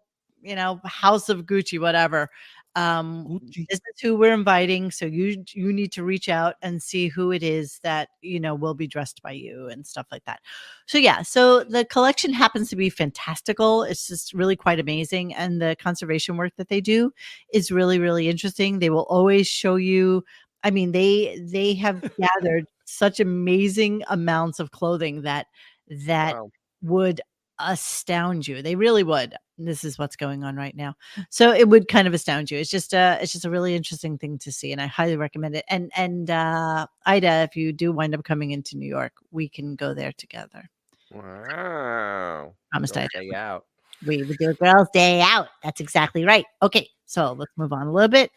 House of Gucci, whatever. This is who we're inviting, so you need to reach out and see who it is that will be dressed by you and stuff like that. So so the collection happens to be fantastical. It's just really quite amazing, and the conservation work that they do is really, really interesting. They will always show you. I mean, they have gathered such amazing amounts of clothing that wow. would astound you. They really would. This is what's going on right now. So it would kind of astound you. It's just a really interesting thing to see, and I highly recommend it. And Ida, if you do wind up coming into New York, we can go there together. Wow. Promised Ida. Day out. We would do a girls' day out. That's exactly right. Okay, so let's move on a little bit.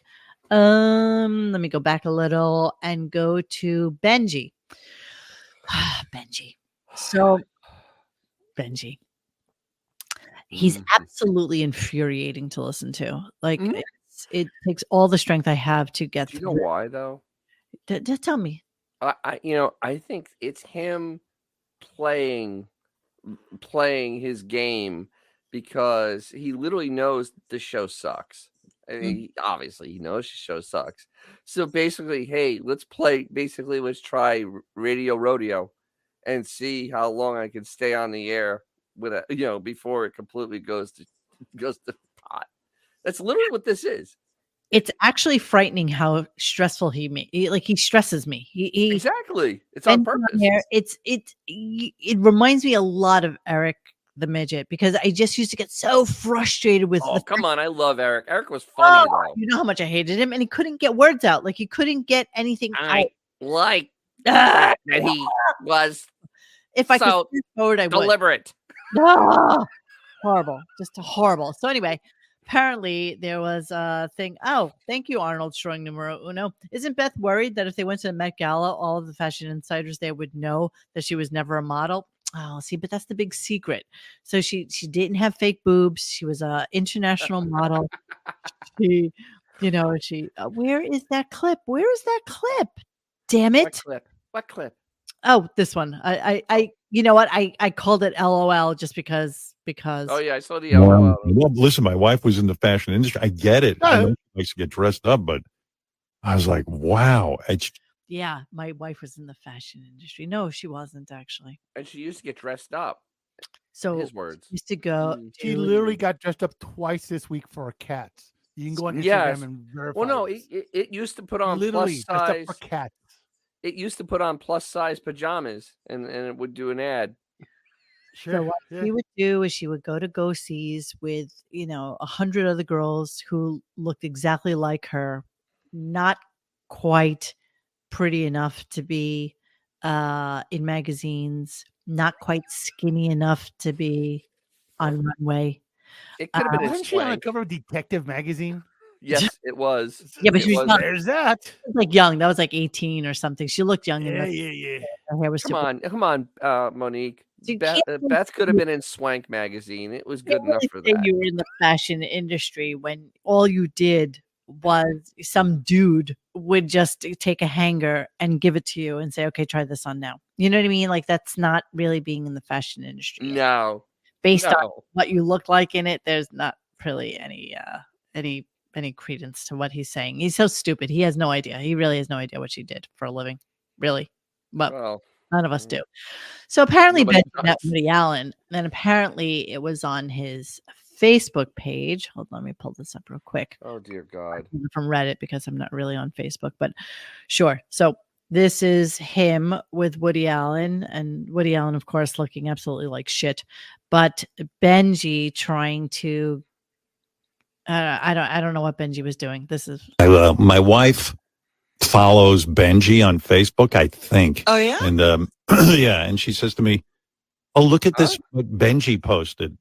Let me go back a little and go to Benji. Benji. So Benji. He's absolutely infuriating to listen to. Like it takes all the strength I have to get through. You know why though? Just tell me. I think it's him playing his game because he literally knows the show sucks. I mean, obviously he knows the show sucks. So basically, hey, let's try Radio Rodeo and see how long I can stay on the air with before it completely goes to pot. That's literally what this is. It's actually frightening how stressful he stresses me. He Exactly. It's on Benji on purpose. there, it reminds me a lot of Eric the midget because I just used to get so frustrated with Oh, the come on. I love Eric. Eric was oh, funny, though. you know how much I hated him, and he couldn't get words out. Like he couldn't get anything out. I like Ah, that he was if I could so fast forward, I would. deliberate. Ah, horrible, just horrible. So anyway, apparently there was a thing. Oh, thank you, Arnold Strong numero uno. Isn't Beth worried that if they went to the Met Gala, all of the fashion insiders there would know that she was never a model? Oh, see, but that's the big secret. So she didn't have fake boobs. She was a international model. She, where is that clip? Where is that clip? Damn What it. clip? What clip? Oh, this one. I you know what? I called it LOL just because Oh, yeah. I saw the Well, LOL. well, listen, my wife was in the fashion industry. I get it. I know Yeah. she likes to get dressed up, but I was like, wow. yeah, my wife was in the fashion industry. No, she wasn't actually. And she used to get dressed up. So His words. used to go. She to- literally got dressed up twice this week for her cats. You can go on Instagram Yes. and verify. Well, no, this. it used to put on Literally plus dressed up size. for cats. It used to put on plus size pajamas, and it would do an ad. So Sure. what Yeah. she would do is she would go to go-sees with 100 other girls who looked exactly like her, not quite pretty enough to be in magazines, not quite skinny enough to be on runway. It could have been in Wasn't she on the swank. cover of Detective magazine? Yes, it was. Yeah, but It she was was. young. There's that. She was, like young. That was like 18 or something. She looked young. Yeah, And yeah. her hair was Come super. on, Monique. So you Beth, can't really Beth could have say- been in Swank magazine. It was you can't good enough really for say that. you were in the fashion industry when all you did was some dude would just take a hanger and give it to you and say, "Okay, try this on now." You know what I mean? Like that's not really being in the fashion industry. No, Based on no. what you look like in it, there's not really any credence to what he's saying. He's so stupid. He has no idea. He really has no idea what she did for a living. Really. But Well, none of us do. So apparently Nobody Ben met does. Woody Allen, and apparently it was on his Facebook page. Hold on, let me pull this up real quick oh dear God. from Reddit because I'm not really on Facebook, but sure. So this is him with Woody Allen, and Woody Allen, of course, looking absolutely like shit. But Benji trying to I don't know what Benji was doing. This is My wife follows Benji on Facebook, I think. Oh, yeah? And yeah, and she says to me, "Oh, look at this what Benji posted."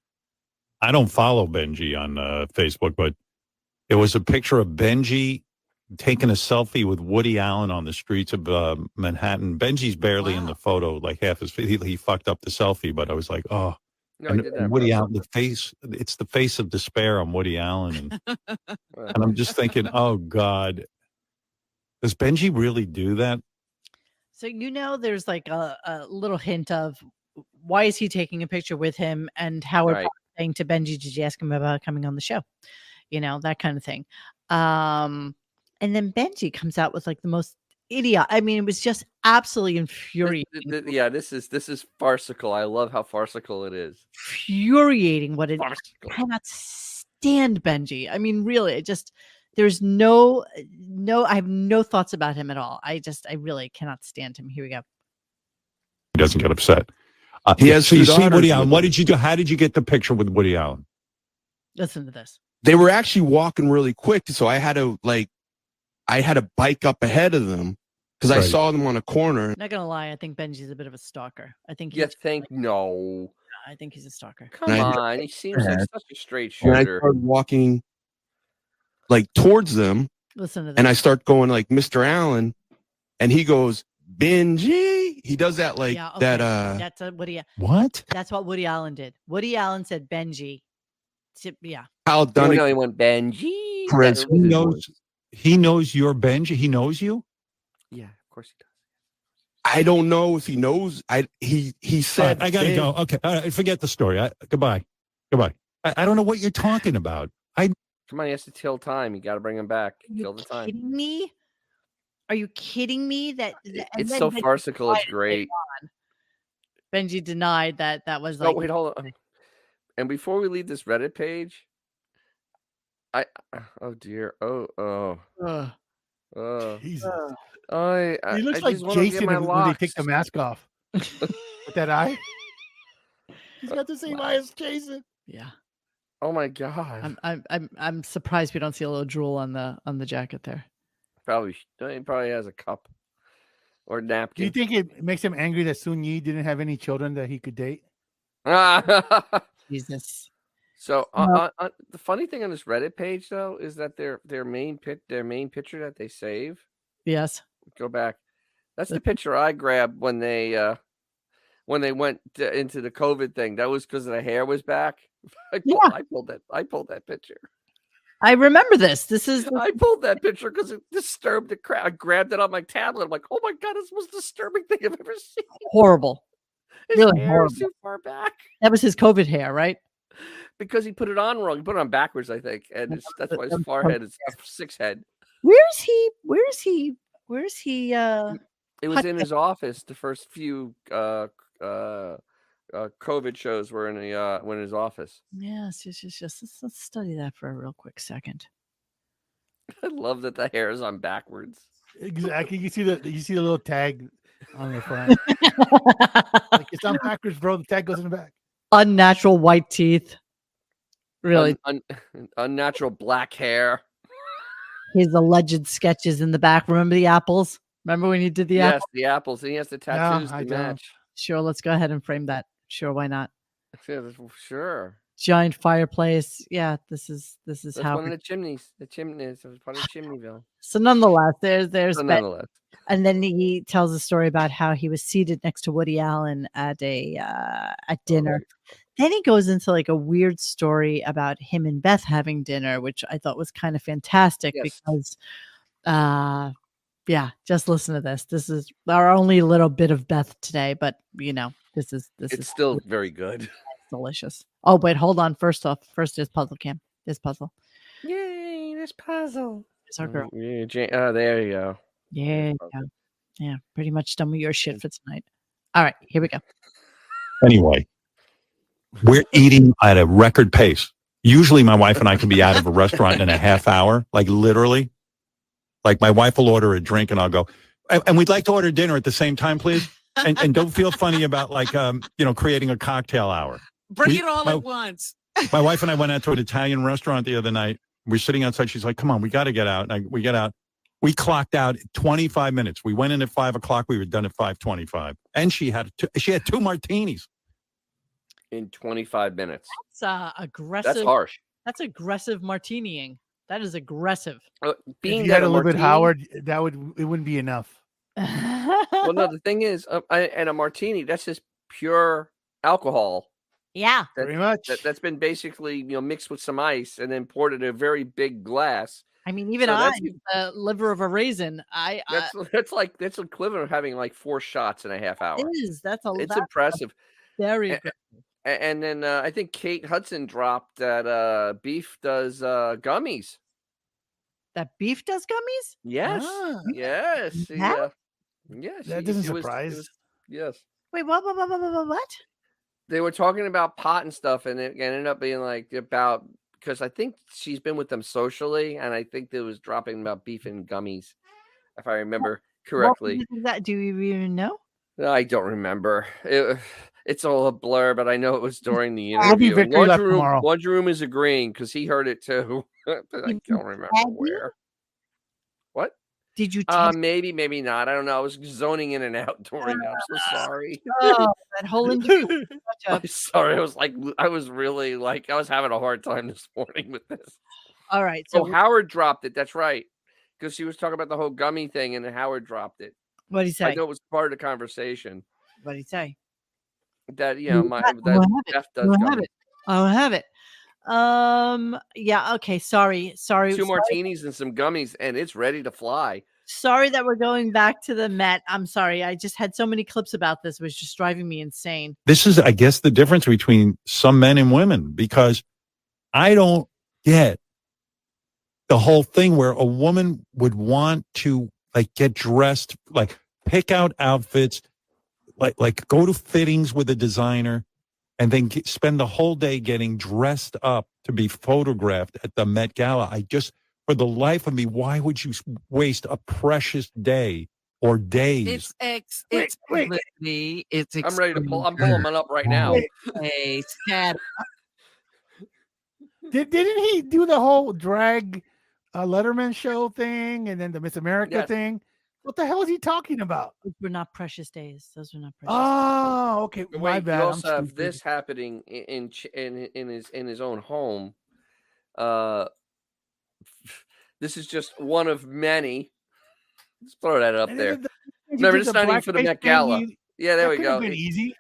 I don't follow Benji on Facebook, but it was a picture of Benji taking a selfie with Woody Allen on the streets of Manhattan. Benji's barely in the photo, like half his face. He fucked up the selfie, but I was like, oh. No, I did that. And Woody Allen, it's the face of despair on Woody Allen. And I'm just thinking, oh, God. Does Benji really do that? so there's like a little hint of why is he taking a picture with him and Howard Right. saying to Benji, did you ask him about coming on the show? That kind of thing. And then Benji comes out with like the most idiot. I mean, it was just absolutely infuriating. Yeah, this is farcical. I love how farcical it is. Infuriating what it Farcical. I cannot stand Benji. I mean, really, there's no I have no thoughts about him at all. I really cannot stand him. Here we go. He doesn't get upset. He has so you two see Woody daughters Allen. with What him. did you do? How did you get the picture with Woody Allen? Listen to this. They were actually walking really quick, so I had to bike up ahead of them because I Right. saw them on a corner. Not gonna lie, I think Benji's a bit of a stalker. I think You he's think no? I think he's a stalker. Come And I- on, he seems like such a straight And I shooter. started walking like towards them, Listen to this. and I start going like Mr. Allen, and he goes Benji. He does that like Yeah, okay. that. That's What? That's what Woody Allen did. Woody Allen said Benji. Yeah. Hal No, Dunning. no, he went Benji. Prince That was his voice. He knows you're Benji. He knows you? Yeah, of course he does. I don't know if he knows. He All said right, I gotta Ben- go. Okay. All right, forget the story. Goodbye. I don't know what you're talking about. Come on, he has to kill time. You got to bring him back. Are you Kill the time. kidding me? Are you kidding me? That and It's then so Benji farcical. It's denied it great. later on. Benji denied that was Oh, like wait, hold on. And before we leave this Reddit page, Oh dear. Oh. Uh, Uh. Jesus. I He looks like just want to get Jason my when they take locks. the mask off. With that eye. He's got the same eye as Jason. Yeah. Oh my god. I'm surprised we don't see a little drool on the jacket there. He probably has a cup or Do you napkin. think it makes him angry that Sun Yi didn't have any children that he could date? Jesus. So No. the funny thing on this Reddit page though is that their main picture that they save. Yes. Go back. That's the picture I grabbed when they went into the COVID thing. That was because the hair was back. I pulled that picture. I remember this. This is I pulled that picture because it disturbed the crowd. I grabbed it on my tablet. I'm like, oh my god, it's the most disturbing thing I've ever seen. horrible. His Really hair horrible. is too far back. That was his COVID hair, right? Because he put it on wrong. He put it on backwards, I think. And that's why his forehead is a 6 head. Where's he? It was in his office. The first few COVID shows were in his office. Yes, let's study that for a real quick second. I love that the hair is on backwards. Exactly. You see the little tag on the front. Like it's on backwards, bro. The tag goes in the back. Unnatural white teeth. Really, Unnatural black hair. his alleged sketches in the back. Remember the apples? Remember when he did the Yes, apples? the apples. And he has the tattoos I to don't. match. Sure, let's go ahead and frame that. Sure, why not? Sure. Giant fireplace. Yeah, this is That's how. one of the chimneys. The chimneys. It was part of Chimneyville. So nonetheless, there's So Bet- nonetheless. and then he tells a story about how he was seated next to Woody Allen at dinner. Then he goes into like a weird story about him and Beth having dinner, which I thought was kind of fantastic because, just listen to this. This is our only little bit of Beth today, but this is still very good. Delicious. Oh, wait, hold on. First is puzzle cam. This puzzle. Yay, this puzzle. It's our girl. Yeah, there you go. Yeah, yeah. Pretty much done with your shit for tonight. All right, here we go. Anyway, we're eating at a record pace. Usually my wife and I can be out of a restaurant in a half hour, like literally. Like my wife will order a drink and I'll go, and we'd like to order dinner at the same time, please. And don't feel funny about like, creating a cocktail hour. Bring it all at once. My wife and I went out to an Italian restaurant the other night. We're sitting outside. She's like, come on, we got to get out. And we get out. We clocked out 25 minutes. We went in at 5 o'clock. We were done at 5:25. And she had 2 martinis. In 25 minutes. That's aggressive. That's harsh. That's aggressive martinying. That is aggressive. If you had a little bit Howard, it wouldn't be enough. Well, no, the thing is, and a martini, that's just pure alcohol. Yeah. Pretty much. That's been basically, mixed with some ice and then poured in a very big glass. I mean, even the liver of a raisin. That's equivalent of having like 4 shots in a half hour. It is. That's impressive. Very aggressive. And then I think Kate Hudson dropped that beef does gummies. That beef does gummies? Yes. Yes. Yes. That doesn't surprise. Yes. Wait, what? They were talking about pot and stuff, and it ended up being like about, because I think she's been with them socially, and I think it was dropping about beef and gummies, if I remember correctly. Do you even know? I don't remember. It's all a blur, but I know it was during the It'll be interview. Victory Lap tomorrow. Laundry Room is agreeing because he heard it too. But I don't remember where. What? Did you? Maybe not. I don't know. I was zoning in and out during that. I'm so sorry. Oh, that whole interview. I'm sorry. I was really like, I was having a hard time this morning with this. All right. So Howard dropped it. That's right. Because she was talking about the whole gummy thing, and then Howard dropped it. What did he say? I know it was part of the conversation. What did he say? That Jeff does have it. I'll have it. Yeah. Okay. Sorry. 2 martinis and some gummies, and it's ready to fly. Sorry that we're going back to the Met. I'm sorry. I just had so many clips about this. It was just driving me insane. This is, I guess, the difference between some men and women, because I don't get the whole thing where a woman would want to like get dressed, like pick out outfits, like go to fittings with a designer, and then spend the whole day getting dressed up to be photographed at the Met Gala. I just, for the life of me, why would you waste a precious day or days? It's Wait. publicity. It's I'm ready to pull. I'm pulling mine up right now. Wait. a sad. Didn't he do the whole drag Letterman show thing and then the Miss America Yes. thing? What the hell is he talking about? Those were not precious days. Those were not precious. Oh, okay. But My wait, bad. you I'm also have stupid. this happening in his own home. This is just one of many. Let's throw that up And there. then Remember, he it's did the not even for the blackface Met thing, Gala. he- Yeah, there that we could have go. been easy.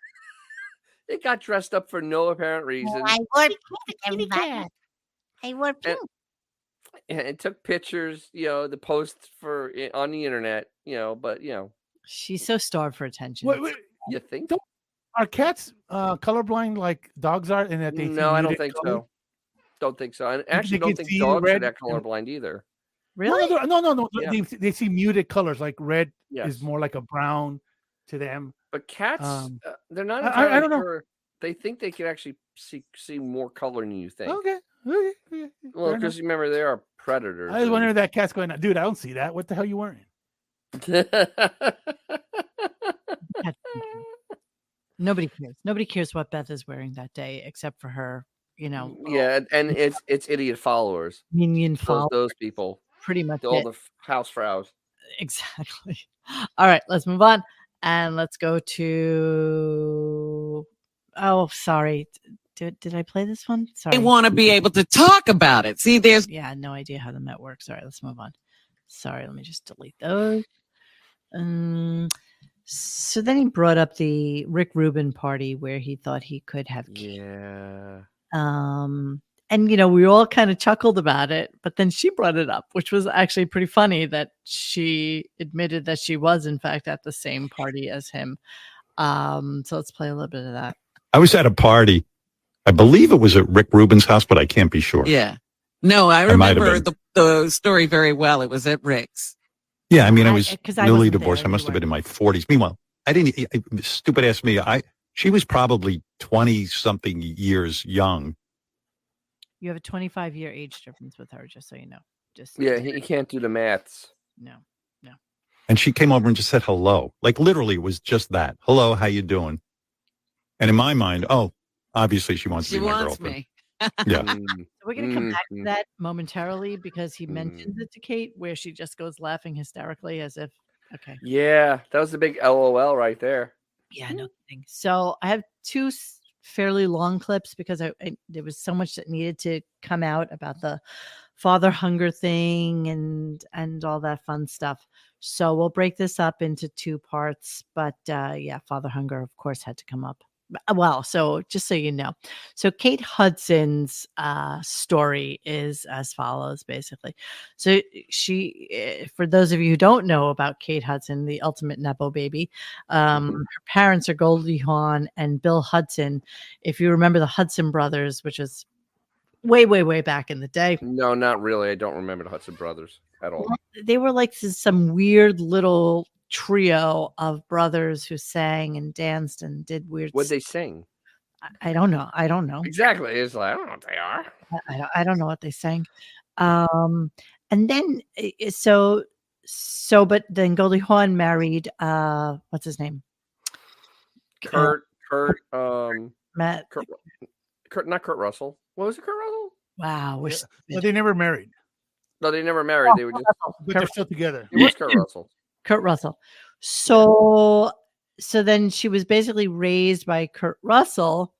It got dressed up for no apparent reason. I wore pink, everybody. I wore pink. And it took pictures, the post for on the internet, but She's so starved for attention. Wait, you think? are cats colorblind like dogs are in that they see No, I don't muted think colors? so. Don't think so. And They actually, don't can think see dogs are red that and- colorblind either. Really? No. Yeah. They see muted colors like red Yes. is more like a brown to them. But cats, they're not I entirely don't know. sure. They think they can actually see more color than you think. Okay. Well, fair because remember, they are predators. I was wondering if that cat's going, dude, I don't see that. What the hell you wearing? Nobody cares. Nobody cares what Beth is wearing that day, except for her, Yeah, and it's idiot followers. minion follow. Those people. Pretty much All it. the house frowns. Exactly. All right, let's move on. And let's go to. Oh, sorry. Did I play this one? Sorry. They want to be able to talk about it. See, there's Yeah, no idea how the Met works. All right, let's move on. Sorry, let me just delete those. So then he brought up the Rick Rubin party where he thought he could have Kate. Yeah. And we all kind of chuckled about it, but then she brought it up, which was actually pretty funny that she admitted that she was in fact at the same party as him. So let's play a little bit of that. I was at a party. I believe it was at Rick Rubin's house, but I can't be sure. yeah. No, I might have remember the story very well. It was at Rick's. Yeah, I mean, I was 'cause I newly wasn't there, divorced. I you must have were. been in my 40s. Meanwhile, stupid ass me. She was probably 20 something years young. You have a 25-year age difference with her, just so you know. Yeah, he can't do the maths. No. And she came over and just said hello. Like literally, it was just that. Hello, how you doing? And in my mind, obviously she wants to She be my wants girlfriend. me. Yeah. So we're going to come back to Mhm. that momentarily because he mentions it to Kate where she just goes laughing hysterically as if, okay. Yeah, that was the big LOL right there. Yeah, no kidding. So I have two fairly long clips because there was so much that needed to come out about the father hunger thing and all that fun stuff. So we'll break this up into two parts. But yeah, father hunger, of course, had to come up. Well, so just so you know, so Kate Hudson's story is as follows, basically. So she, for those of you who don't know about Kate Hudson, the ultimate Nepo baby, her parents are Goldie Hawn and Bill Hudson. If you remember the Hudson brothers, which is way, way, way back in the day. No, not really. I don't remember the Hudson brothers at all. They were like some weird little trio of brothers who sang and danced and did weird What'd they sing? I don't know. I don't know. Exactly. It's like, I don't know what they are. I don't know what they sang. And then but then Goldie Hawn married what's his name? Kurt, Matt. not Kurt Russell. What was it, Kurt Russell? Wow, we're But they never married, No, they never married. They were just. but they're still together. It was Kurt Russell. Kurt Russell. So then she was basically raised by Kurt Russell.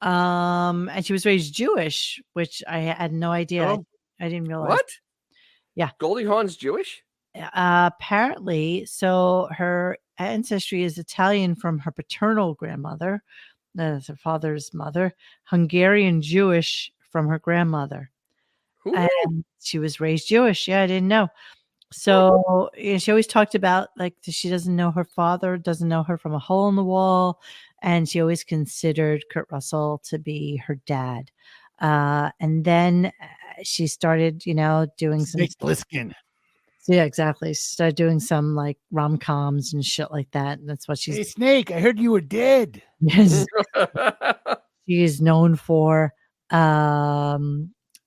And she was raised Jewish, which I had no idea. Oh. I didn't realize. What? Yeah. Goldie Hawn's Jewish? Apparently, so her ancestry is Italian from her paternal grandmother, that's her father's mother, Hungarian Jewish from her grandmother. Who? And she was raised Jewish. Yeah, I didn't know. So she always talked about like she doesn't know her father, doesn't know her from a hole in the wall. And she always considered Kurt Russell to be her dad. And then she started, doing some Snake Plissken. Yeah, exactly. She started doing some like rom-coms and shit like that. And that's what Hey, she's Snake, I heard you were dead. she is known for.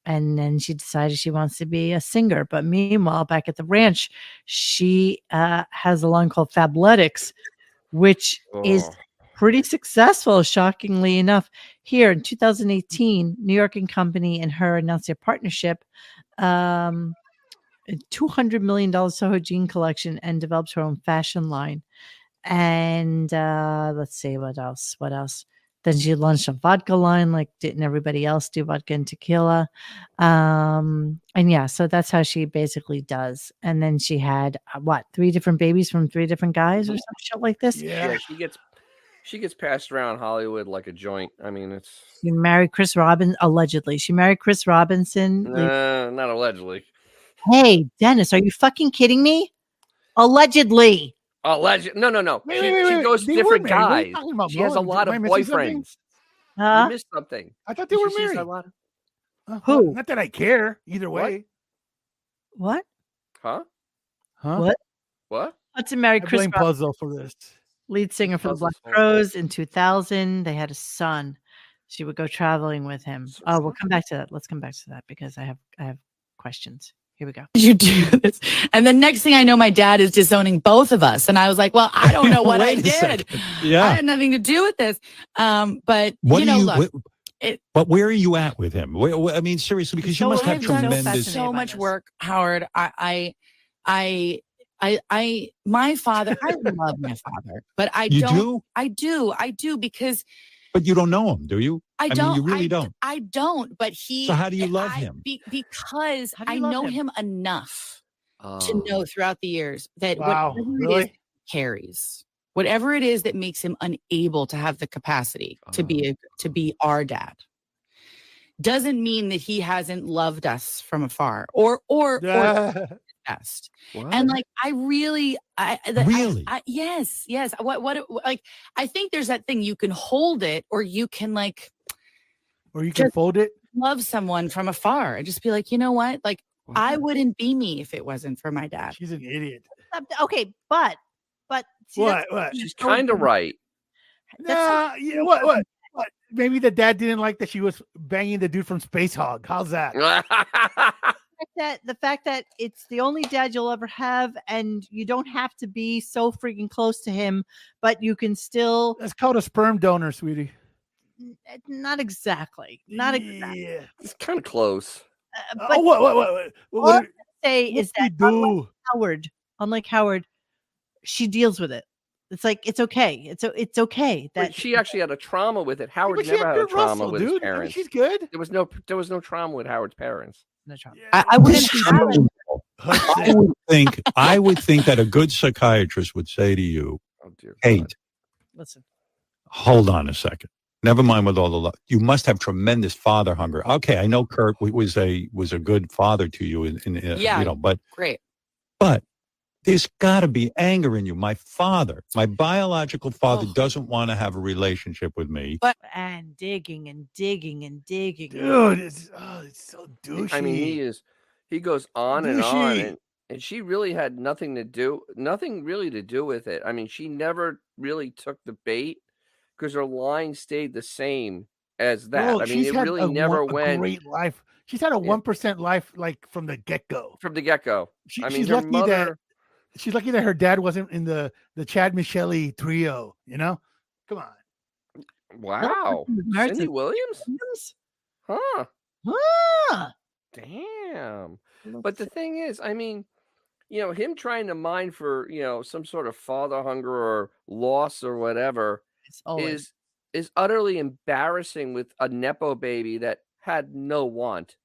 And then she decided she wants to be a singer. But meanwhile, back at the ranch, she has a line called Fabletics, which is Oh. pretty successful, shockingly enough. Here in 2018, New York and Company and her announced their partnership. A $200 million Soho jean collection and develops her own fashion line. And let's see what else. Then she launched a vodka line, like didn't everybody else do, vodka and tequila. And yeah, so that's how she basically does. And then she had 3 different babies from 3 different guys or some shit like this. Yeah. She gets passed around Hollywood like a joint. I mean, it's She married Chris Robinson allegedly. She married Chris Robinson. not allegedly. Hey, Dennis, are you fucking kidding me? Allegedly. No. Wait, She goes to they were different married. What are you guys. talking about, She has a bro? lot of Am I missing something? boyfriends. You missed something. I thought they were She sees a married. lot of- Who? Not that I care either way. What? Huh? What? What? Hudson married I Chris blame Robinson, Puzzle for this. lead singer for the Black Puzzle's fault. Crowes in 2000. They had a son. She would go traveling with him. Oh, we'll come back to that. Let's come back to that because I have questions. Here we go. You do this. And the next thing I know, my dad is disowning both of us. And I was like, well, I don't know what I Wait a did. second. Yeah. I had nothing to do with this. But, What you do know, you? look, But where are you at with him? I mean, seriously, because you must have I've done tremendous. so much work, Howard. My father, I love my father, but I You don't. do? I do because But you don't know him, do you? I don't. mean, you really don't. I don't. But he. So how do you love him? Because How do I you love know him? him enough to Oh. know throughout the years that Wow, whatever it is really? he carries, whatever it is that makes him unable to have the capacity to be our dad, doesn't mean that he hasn't loved us from afar or best. What? And like I really Really? yes. What like I think there's that thing you can hold it or you can like Or you can Just- fold it. love someone from afar and just be like, you know what? Like I wouldn't be me if it wasn't for my dad. She's an idiot. Okay, but see, What? What? She's kind of right. Nah, yeah, what? Maybe the dad didn't like that she was banging the dude from Space Hog. How's that? the fact that it's the only dad you'll ever have, and you don't have to be so freaking close to him, but you can still. That's called a sperm donor, sweetie. Not exactly. Not exactly. Yeah. It's kind of close. But What? all I'm gonna say What is do you that do? unlike Howard, she deals with it. It's like it's okay. It's okay that Wait, she actually had a trauma with it. Howard But she never had had a Kurt trauma Russell, with his dude. I mean, parents. she's good. There was no trauma with Howard's parents. no trouble. I wouldn't have it. I would think that a good psychiatrist would say to you, Oh dear. "Hey, God. Listen. hold on a second. Never mind with all the love. You must have tremendous father hunger." Okay, I know Kurt was a good father to you, Yeah. you know, but Great. there's got to be anger in you. My biological father, Oh. doesn't want to have a relationship with me. And digging and digging and digging. Dude, it's so douchey. I mean, he goes on and on, Douchey. and she really had nothing really to do with it. I mean, she never really took the bait because her line stayed the same as that. Bro, I mean, she's it had really a never a went great life. She's had a 1% life like from the get-go. from the get-go. I mean, She's her lucky mother. that her dad wasn't in the Chad Michele trio, you know? Come on. Wow, Married to Cindy Williams? Williams? Huh? Ah, Damn. But the thing is, I mean, him trying to mine for, some sort of father hunger or loss or whatever it's always. is utterly embarrassing with a Nepo baby that had no want.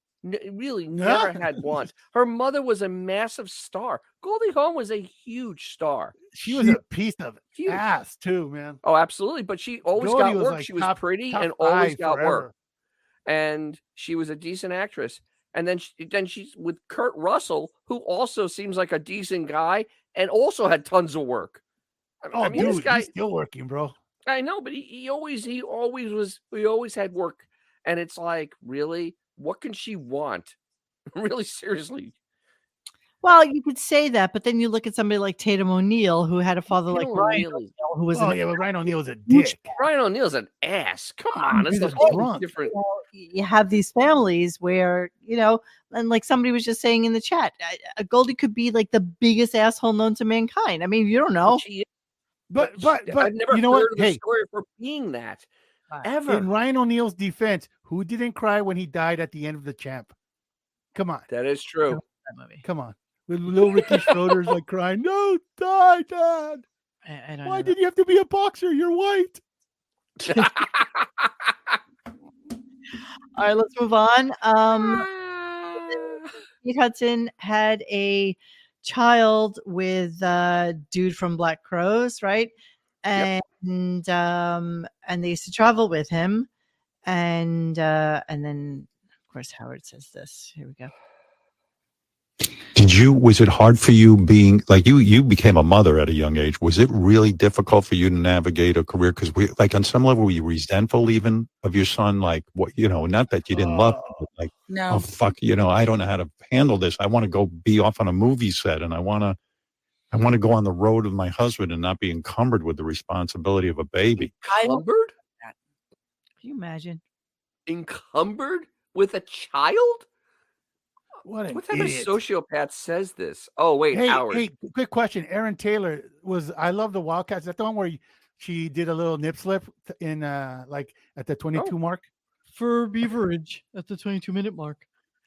Really never had want. Her mother was a massive star. Goldie Hawn was a huge star. She was a piece of Huge. ass too, man. Oh, absolutely. But she always Goldie got was work. like She was top- pretty top and always 5 got forever. work. And she was a decent actress. And then she's with Kurt Russell, who also seems like a decent guy and also had tons of work. Oh, I mean, dude, this guy, he's still working, bro. I know, but he always had work. And it's like, really, what can she want? Really, seriously. Well, you could say that, but then you look at somebody like Tatum O'Neal, who had a father like Tatum Ryan O'Neal is- O'Neal, who was Oh an yeah, but Ryan O'Neal's a douche. dick. Ryan O'Neal's an ass. Come on, He's it's a a whole drunk. different. You have these families where, and like somebody was just saying in the chat, Goldie could be like the biggest asshole known to mankind. I mean, you don't know. She is, But I've never you know heard what? of the Hey, story for being that Right. ever. in Ryan O'Neal's defense, who didn't cry when he died at the end of The Champ? Come on, That is true. That movie. come on. With little Ricky Schroeder's like crying, "No, die, Dad. I don't Why know. did you have to be a boxer? You're white." All right, let's move on. Kate Hudson had a child with dude from Black Crows, right? Yep. And they used to travel with him, and then of course Howard says this. Here we go. Was it hard for you being like you became a mother at a young age? Was it really difficult for you to navigate a career? Because on some level, were you resentful even of your son? Like not that you didn't love him, but like, No. oh fuck, I don't know how to handle this. I want to go be off on a movie set and I want to go on the road with my husband and not be encumbered with the responsibility of a baby. Encumbered? Can you imagine? Encumbered with a child? What type of sociopath says this? Oh wait, Howard. Hey, quick question. Aaron Taylor was I Love the Wildcats. Is that the one where she did a little nip slip in like at the 22 mark? For beverage at the 22-minute mark.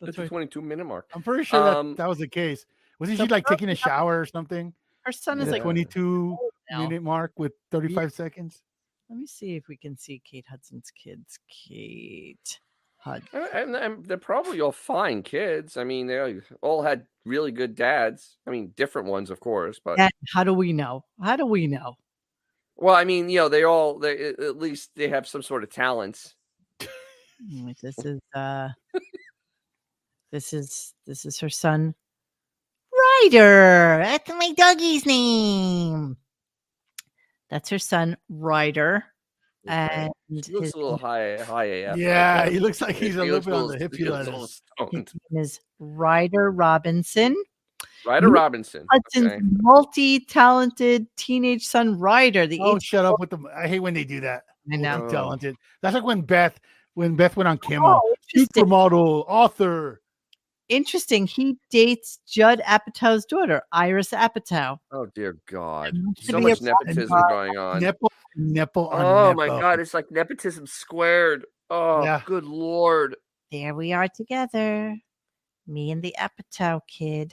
That's the 22-minute mark. I'm pretty sure that was the case. Wasn't she like taking a shower or something? Her son At is the like 22-minute mark with 35 seconds. Let me see if we can see Kate Hudson's kids. Kate Hudson. And they're probably all fine kids. I mean, they all had really good dads. I mean, different ones, of course, but How do we know? well, I mean, they at least they have some sort of talents. This is her son, Ryder. That's my doggy's name. That's her son, Ryder. And He looks a little high AF. Yeah, he looks like he's a He little looks bit on the hippie he looks a letters. little his stoned. name is Ryder Robinson. Ryder Robinson. Hudson's Okay. multi-talented teenage son, Ryder. Shut up with them. I hate when they do that. I know. Talented. That's like when Beth went on Kimmel. Interesting. Supermodel, author. Interesting. He dates Judd Apatow's daughter, Iris Apatow. Oh dear God! Wants to So be much a- nepotism going on. Nipple on Oh my nipple. God! It's like nepotism squared. Oh, Yeah. good Lord! There we are together. Me and the Apatow kid.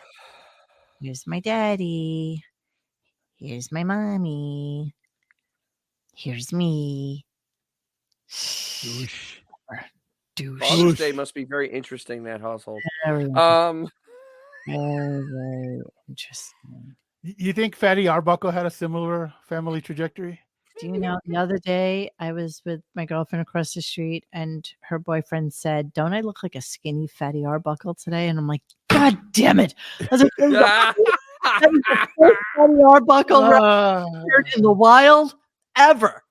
Here's my daddy. Here's my mommy. Here's me. Douche. Douche. Father's Day must be very interesting in that household. Very interesting. You think Fatty Arbuckle had a similar family trajectory? Do you know, the other day I was with my girlfriend across the street and her boyfriend said, "Don't I look like a skinny Fatty Arbuckle today?" And I'm like, God damn it. I was like, that was the first Fatty Arbuckle record in the wild ever.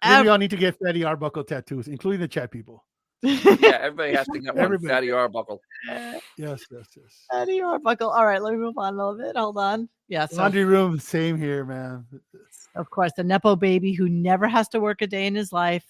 Maybe y'all need to get Fatty Arbuckle tattoos, including the chat people. Yeah, everybody has to get one Everybody. Fatty Arbuckle. Yes. Fatty Arbuckle. All right, let me move on a little bit. Hold on. Yeah, so Laundry room, same here, man. of course, the Nepo baby who never has to work a day in his life,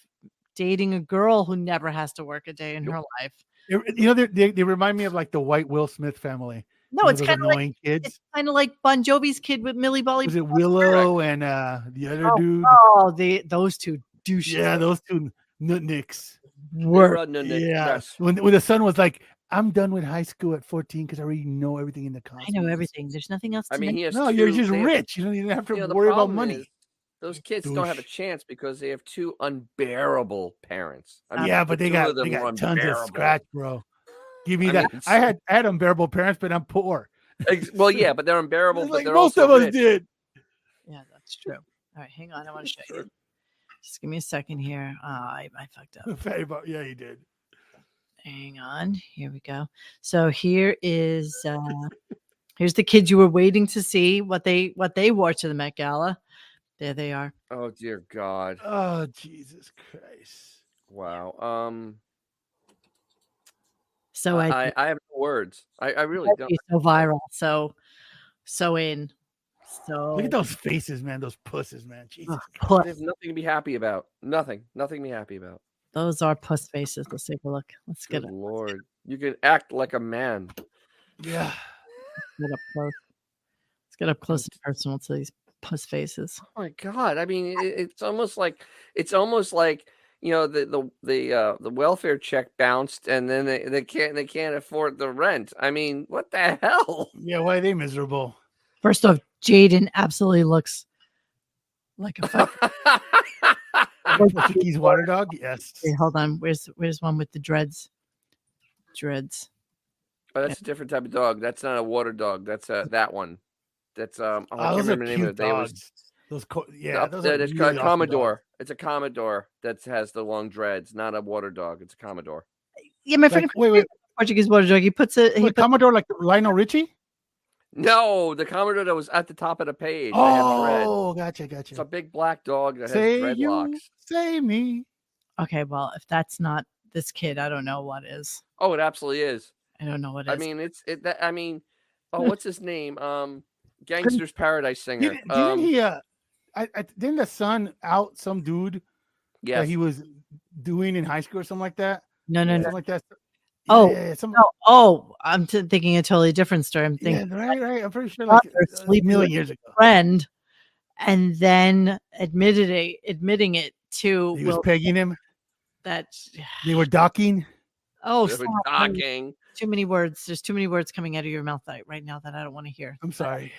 dating a girl who never has to work a day in her life. They remind me of like the white Will Smith family. No, it's those kind of annoying like kids. it's kind of like Bon Jovi's kid with Millie Bobby. Was it Willow and the other dude? Oh, those two douches. Yeah, those two nutnicks. Were Yes. When the son was like, "I'm done with high school at 14 because I already know everything in the I cosmos." know everything. There's nothing else to I mean, he has No, you're two- just they have- rich. You don't even have to the worry about problem money. is those kids don't have a chance because they have two unbearable parents. I mean, Yeah, but the they two got of them were tons of unbearable. scratch, bro. Give me I that. mean, I had unbearable parents, but I'm poor. Well, yeah, but they're unbearable. But Like they're most also of us rich. did. Yeah, that's true. All right, hang on. I want to show you. Just give me a second here. I fucked up. Yeah, he did. Hang on. Here we go. So here is here's the kids you were waiting to see what they wore to the Met Gala. There they are. Oh dear God! Oh Jesus Christ! Wow. So I have no words. I really don't. so viral. So So in. Look at So those faces, man. Those pusses, man. Jesus. puss. They have nothing to be happy about. Nothing to be happy about. Those are puss faces. Let's take a look. Let's get Good Lord. You can act like a man. Yeah. get up close. Let's get up close and personal to these puss faces. Oh my God. I mean, it's almost like the welfare check bounced and then they can't afford the rent. I mean, what the hell? Yeah. Why are they miserable? First off, Jaden absolutely looks like a fucking. Portuguese water dog. Yes. Wait, hold on. Where's one with the dreads? Dreads. Oh, that's a different type of dog. That's not a water dog. That's that one. That's I can't Those are remember the name of cute it. dogs. Those those are it's really called awesome Commodore. dogs. It's a Commodore that has the long dreads, not a water dog. It's a Commodore. Yeah, my friend. Wait. Portuguese water dog. He puts it. What, Commodore like Lionel Richie? No, the Commodore that was at the top of the page. They have dreads. Oh, gotcha. It's a big black dog that has Say dreadlocks. you, say me. Okay, well, if that's not this kid, I don't know what is. Oh, it absolutely is. I don't know what is. I mean, what's his name? Gangster's Paradise singer. Didn't he? Didn't the son out some dude Yes. that he was doing in high school or something like that? No. Something like that. Oh, yeah, I'm thinking a totally different story. I'm thinking right. I'm pretty sure like a sleeping million with years ago. friend, and then admitting it to He was Will pegging him. that. They were docking. Oh, They were stop. docking. Too many words. There's too many words coming out of your mouth right now that I don't want to hear. I'm sorry.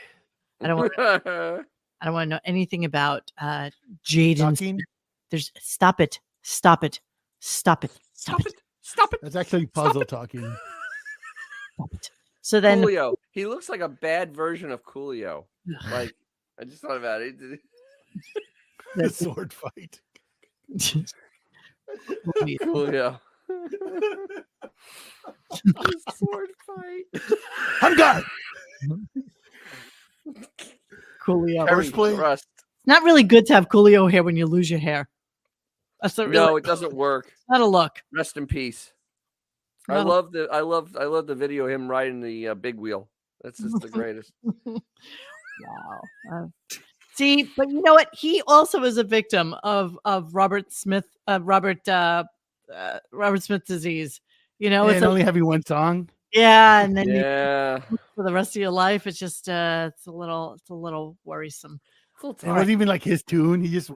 I don't want. I don't want to know anything about Jaden. Docking. There's stop it. Stop it. Stop it. Stop it. Stop it. That's actually puzzle talking. Stop it. So then, Coolio. He looks like a bad version of Coolio. Like, I just thought about it. The sword fight. Coolio. Sword fight. I'm God. Coolio. First play. Thrust. It's not really good to have Coolio hair when you lose your hair. That's not really, No, it doesn't work. not a look. Rest in peace. I Not a- love the video of him riding the big wheel. That's just the greatest. Wow. See, but you know what? He also is a victim of Robert Smith disease. You know, And only having one song. yeah, and then Yeah. for the rest of your life, it's just it's a little worrisome. It wasn't even like his tune. He just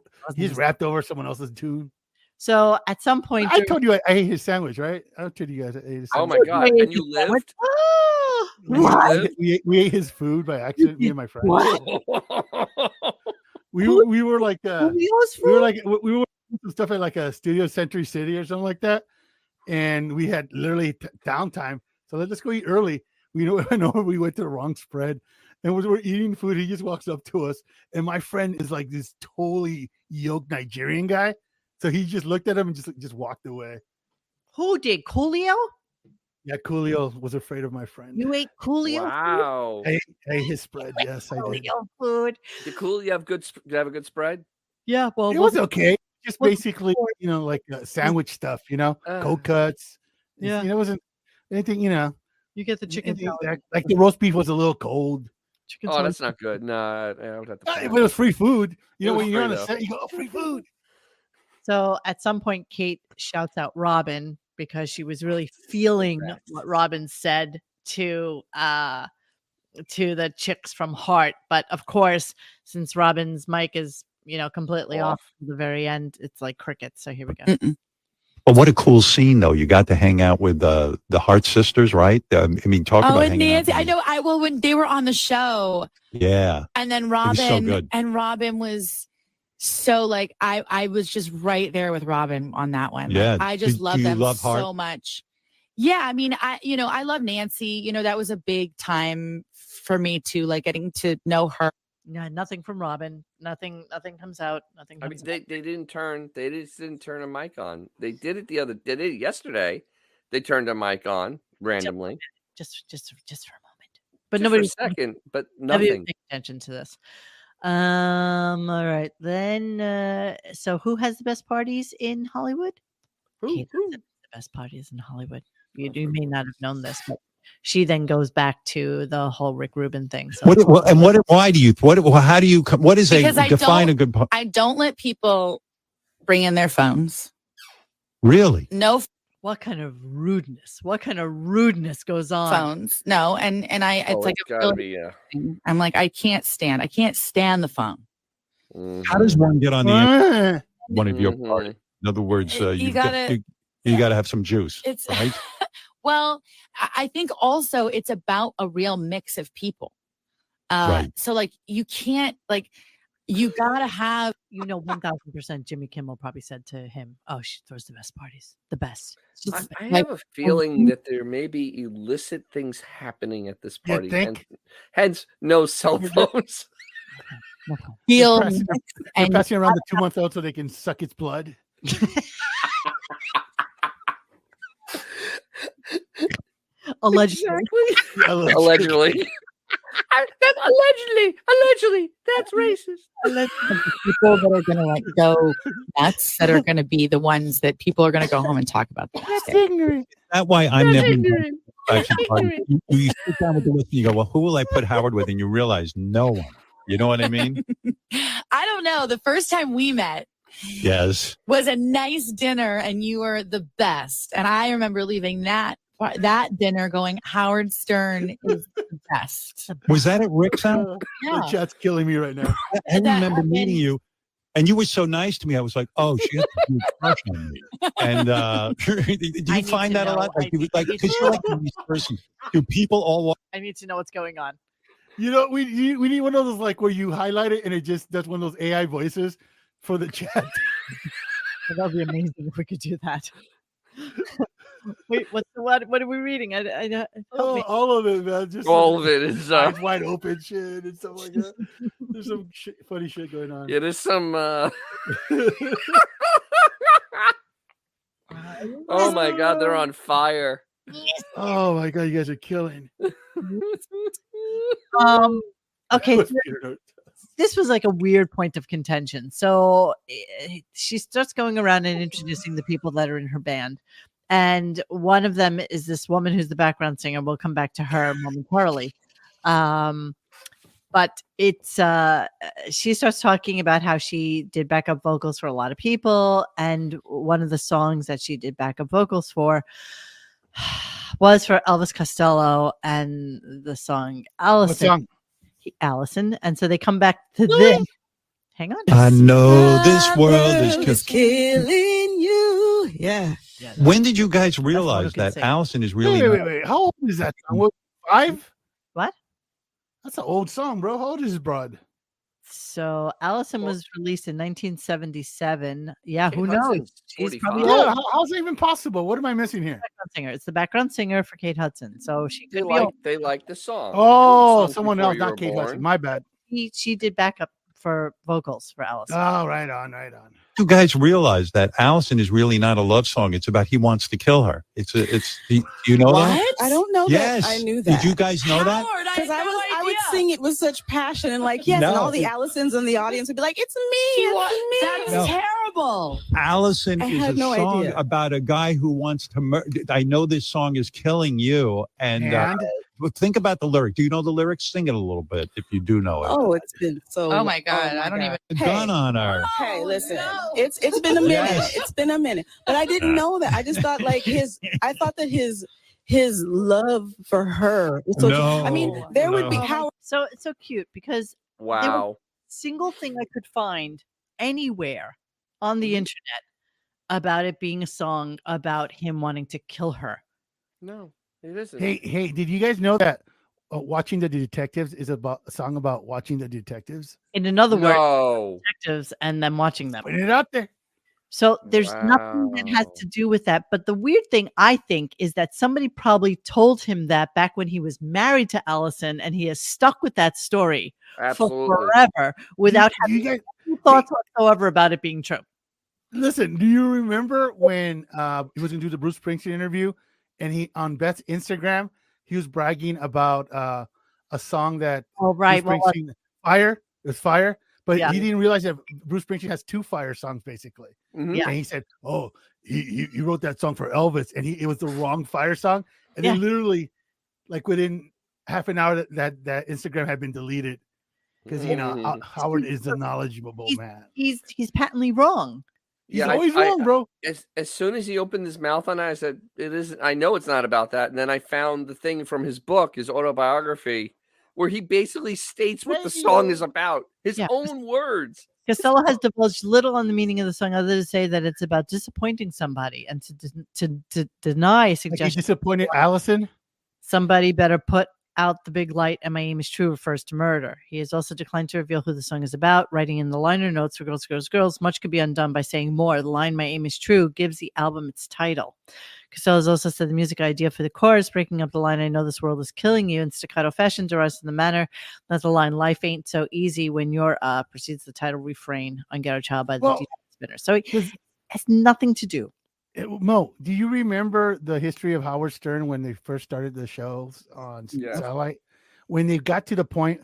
rapped over someone else's tune. So at some point, I told you I ate his sandwich, right? I told you guys I ate his Oh sandwich. my God! And you lived? We ate his food by accident. Me and my friend. We were like we were some stuff at like a Studio Century City or something like that, and we had literally downtime. So let's go eat early. We went over. We went to the wrong spread, and we're eating food. He just walks up to us, and my friend is like this totally yoked Nigerian guy. So he just looked at him and just walked away. Who did? Coolio? Yeah, Coolio was afraid of my friend. You ate Coolio? Wow. I ate his spread. Yes, I did. Coolio food. Did Coolio have a good spread? Yeah, well, It was okay. Just well, basically, like sandwich stuff, cold cuts. Yeah. It wasn't anything, you get the chicken anything salad. like the roast beef was a little cold. Chicken Oh, salad. that's not good. No, I would have to. It was free food. It was When you're on free, a though. set, you go, free food. So at some point, Kate shouts out Robin because she was really feeling what Robin said to the chicks from Heart. But of course, since Robin's mic is completely off at the very end, it's like crickets. So here we go. Well, what a cool scene, though. You got to hang out with the Hart sisters, right? I mean, talk about and hanging Nancy, out. I know. When they were on the show, Yeah. and then was so good. Robin was so like I was just right there with Robin on that one. Like, Yeah. I just Do love you them love Hart? so much. Yeah, I mean, I love Nancy. That was a big time for me too, like getting to know her. Yeah, nothing from Robin. Nothing comes out. Nothing I mean, comes they just didn't turn a mic on. They did it yesterday. They turned a mic on randomly. just for a moment. But Just nobody for a second, but nobody was nothing. paying attention to this. All right. Then so who has the best parties in Hollywood? Kate has the best parties in Hollywood. You may not have known this, but she then goes back to the whole Rick Rubin thing. So Why do you? How do you? What is Because I define don't- a good? I don't let people bring in their phones. Really? No what kind of rudeness? What kind of rudeness goes on? phones. No, and I Oh, it's like it's a gotta really be, yeah. thing. I'm like, I can't stand the phone. How does one get on the Uh, one of your Mhm. party? In other words, You you gotta- you got to have some juice, It's right? well, I think also it's about a real mix of people. Right. So like you can't like you gotta have 1,000% Jimmy Kimmel probably said to him, "Oh, she throws the best parties, the best." I have a feeling that there may be illicit things happening at this You party, think? hence no cell phones. feel They're and passing around the 2-month-old so they can suck its blood. Allegedly. Allegedly. Allegedly, that's racist. the people that are gonna like go nuts that are gonna be the ones that people are gonna go home and talk about the next day. Ignorant. That why I'm That's never. ignorant. Actually, you sit down with the list and you go, well, who will I put Howard with? And you realize no one. You know what I mean? I don't know. The first time we met Yes. was a nice dinner and you were the best. And I remember leaving that dinner going, Howard Stern is the best. Was that at Rick's house? The chat's killing me right now. I remember meeting you, and you were so nice to me. I was like, "Oh, she has a huge crush on me." And do I you need find to that a know. lot? Like, I need because to you're like know. a nice person. Do people all walk? I need to know what's going on. We need one of those like where you highlight it and it just does one of those AI voices for the chat. That would be amazing if we could do that. Wait, what are we reading? Help me. All of it, man. Just All of it is eyes wide open shit and stuff like that. There's some funny shit going on. Yeah, there's some oh my god, they're on fire. Oh my god, you guys are killing. Okay, this was like a weird point of contention. So she starts going around and introducing the people that are in her band. And one of them is this woman who's the background singer. We'll come back to her momentarily. But it's she starts talking about how she did backup vocals for a lot of people. And one of the songs that she did backup vocals for was for Elvis Costello and the song Allison. What song? Allison. And so they come back to this. Hang on. I know this world is just killing you. Yeah. When did you guys realize can that sing. Allison is really? Wait. How old is that song? What, 5? What? That's an old song, bro. How old is this broad? So Allison was released in 1977. Yeah, Kate who knows? Hudson's She's 45. probably Yeah, old. how's that even possible? What am I missing here? Background singer. It's the background singer for Kate Hudson. So she They could be old. like the song. Oh, Songs someone before else, you not were Kate born. Hudson. My bad. She did backup for vocals for Allison. Oh, right on. You guys realize that Allison is really not a love song. It's about he wants to kill her. You know that? I don't know Yes. that. I knew that. Did you guys know that? Because I would sing it with such passion and like, yes, and No. all the Allisons in the audience would be like, it's me. That's No. terrible. Allison I is had a no song idea. about a guy who wants to murder. I know this song is killing you. And but think about the lyric. Do you know the lyrics? Sing it a little bit if you do know it. Oh, it's been so. Oh my God. I don't even. A gun on her. Hey, listen, it's been a minute. Yes. It's been a minute, but I didn't know that. I just thought like I thought that his love for her. Was so I mean, there would be how. So it's so cute because Wow. single thing I could find anywhere on the internet about it being a song about him wanting to kill her. No, it isn't. Hey, did you guys know that Watching the Detectives is about a song about watching the detectives? In another word, No. detectives and then watching them. Putting it out there. So there's nothing that has to do with that. But the weird thing, I think, is that somebody probably told him that back when he was married to Allison, and he has stuck with that story Absolutely. for forever without Do you having guys- any thoughts whatsoever about it being true. Listen, do you remember when he was going to do the Bruce Springsteen interview, and he on Beth's Instagram he was bragging about a song that Oh, right. Bruce Well, Springsteen, Fire. It was Fire, but Yeah. he didn't realize that Bruce Springsteen has 2 fire songs basically. Mhm. Yeah. And he said, "Oh, he wrote that song for Elvis, and it was the wrong fire song." And then literally, like within half an hour that Instagram had been deleted because Howard is a knowledgeable man. He's patently wrong. He's always wrong, bro. As soon as he opened his mouth on it, I said, "It isn't. I know it's not about that." And then I found the thing from his book, his autobiography, where he basically states what the song is about, his own words. Costello has divulged little on the meaning of the song, other than to say that it's about disappointing somebody and to deny suggestion. Like he disappointed Allison. Somebody better put out the big light, and my aim is true refers to murder. He has also declined to reveal who the song is about, writing in the liner notes for Girls, Girls, Girls. Much could be undone by saying more. The line, my aim is true, gives the album its title. Costello has also said the music idea for the chorus, breaking up the line, I know this world is killing you, in staccato fashion, derives from the manner that the line, life ain't so easy when you're precedes the title refrain on Ghetto Child by the DJ Spinner. So it has nothing to do. Mo, do you remember the history of Howard Stern when they first started the shows on Satellite? When they got to the part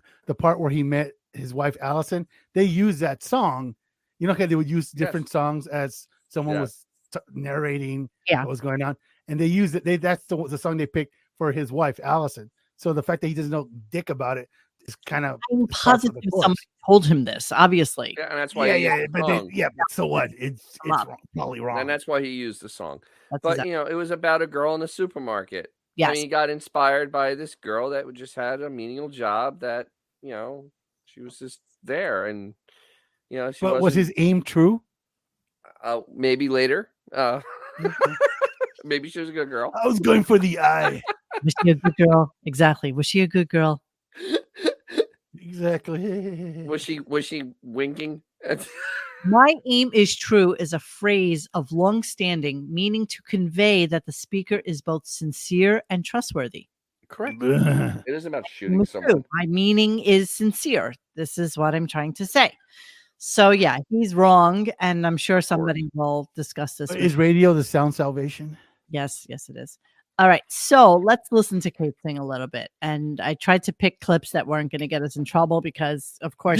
where he met his wife Allison, they used that song. You know, they would use different songs as someone was narrating what was going on, and they used it. That's the song they picked for his wife Allison. So the fact that he doesn't know dick about it is kind of. I'm positive somebody told him this. Obviously, and that's why. But so what? It's probably wrong, and that's why he used the song. That's but it was about a girl in a supermarket. Yes. I mean, he got inspired by this girl that just had a menial job that she was just there, and But was his aim true? Maybe later. Maybe she was a good girl. I was going for the eye. Was she a good girl? Exactly. Was she a good girl? Exactly. Was she winking? My aim is true is a phrase of long standing, meaning to convey that the speaker is both sincere and trustworthy. Correct. It isn't about shooting someone. My meaning is sincere. This is what I'm trying to say. So yeah, he's wrong, and I'm sure somebody will discuss this. Is radio the sound salvation? Yes, it is. All right, so let's listen to Kate sing a little bit. And I tried to pick clips that weren't going to get us in trouble because, of course,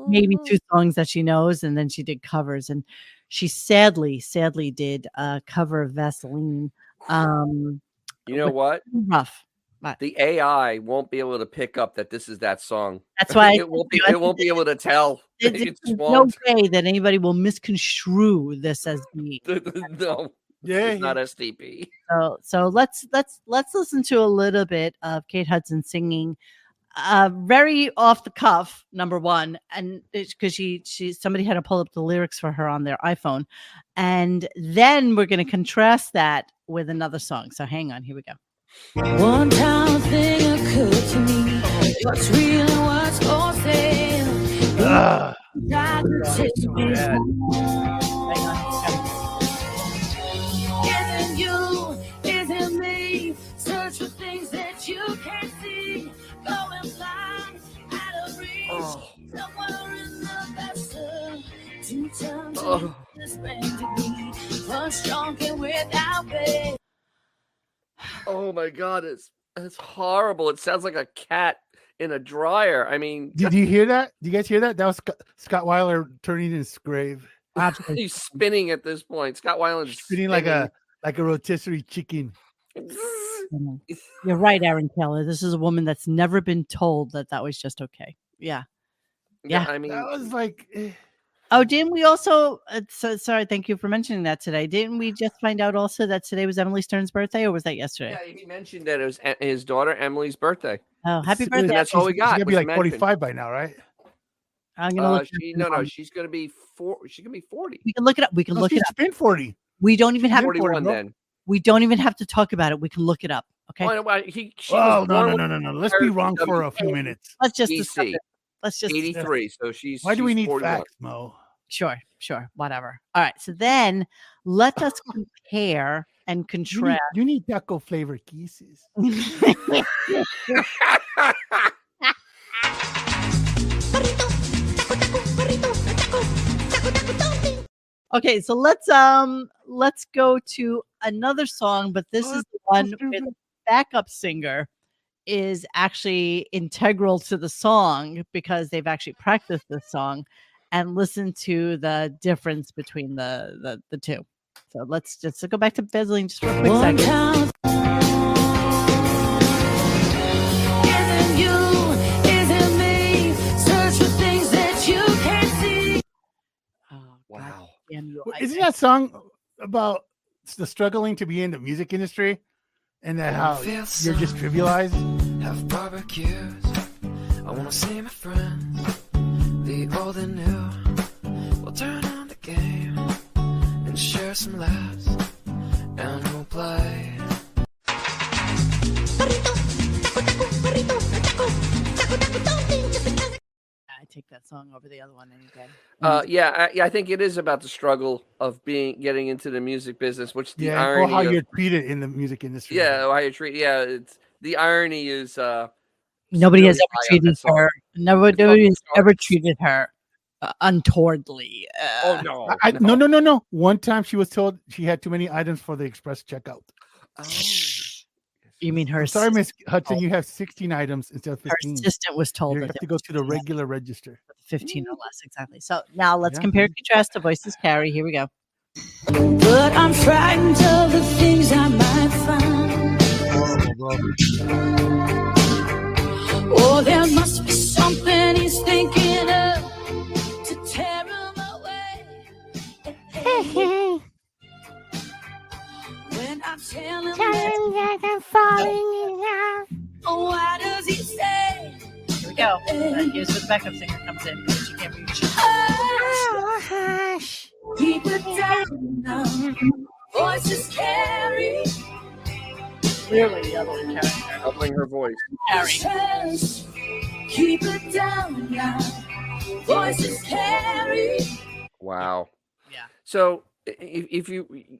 maybe 2 songs that she knows, and then she did covers. And she sadly did a cover of Vaseline. You know what? Rough. The AI won't be able to pick up that this is that song. That's why it won't be able to tell. There's no way that anybody will misconstrue this as me. No. Yeah, it's not STP. So let's listen to a little bit of Kate Hudson singing, very off the cuff. Number one, and because she somebody had to pull up the lyrics for her on their iPhone, and then we're going to contrast that with another song. So hang on, here we go. One time thing occurred to me. What's real and what's for sale? Isn't you? Isn't me? Search for things that you can't see. Going blind, out of reach. Somewhere in the vessel. 2 times this band to be. Punch drunk and without pay. Oh my God, it's horrible. It sounds like a cat in a dryer. I mean, did you hear that? Did you guys hear that? That was Scott Weiler turning in his grave. He's spinning at this point. Scott Weiland's spinning like a rotisserie chicken. You're right, Aaron Keller. This is a woman that's never been told that was just okay. Yeah. I mean, that was like. Oh, didn't we also? Sorry, thank you for mentioning that today. Didn't we just find out also that today was Emily Stern's birthday, or was that yesterday? Yeah, he mentioned that it was his daughter Emily's birthday. Oh, happy birthday! That's all we got. She's gonna be like 45 by now, right? I'm gonna look. No, she's gonna be 4. She's gonna be 40. We can look it up. We can look it up. She's been 40. We don't even have 41 then. We don't even have to talk about it. We can look it up. Okay. No. Let's be wrong for a few minutes. Let's just discuss it. Let's just 83. So she's. Why do we need 41. facts, Mo? Sure, whatever. All right. So then let us compare and contrast. You need taco flavor kisses. Okay, so let's go to another song, but this is the one where the backup singer is actually integral to the song because they've actually practiced this song, and listen to the difference between the two. So let's just go back to Vaseline just for a quick second. isn't that song about the struggling to be in the music industry and that how you're just trivialized? Have barbecues. I wanna see my friends, the old and new. We'll turn on the game and share some laughs, and we'll play. I take that song over the other one any day. I think it is about the struggle of getting into the music business, which the or irony how of, you're treated in the music industry. how you treat. Yeah, it's the irony is. Nobody really has ever high on treated that song. her. Nobody has ever treated her untowardly. Oh no. No. One time she was told she had too many items for the express checkout. Oh. You mean her? I'm sorry, Miss Hudson, you have 16 items instead of 15. Her assistant was told You that have there to go was to the regular register. 15 or less, exactly. So now let's Yeah. compare and contrast to Voices Carry. Here we go. But I'm frightened of the things I might find. Oh, there must be something he's thinking of to tear him away. When I tell him that I'm falling in love, oh, why does he say? Here we go. Here's where the backup singer comes in. She can't reach. Hush, keep it down now. Voices carry. Clearly the other one carrying her. Doubling her voice. Hush, keep it down now. Voices carry. Wow. Yeah. So if you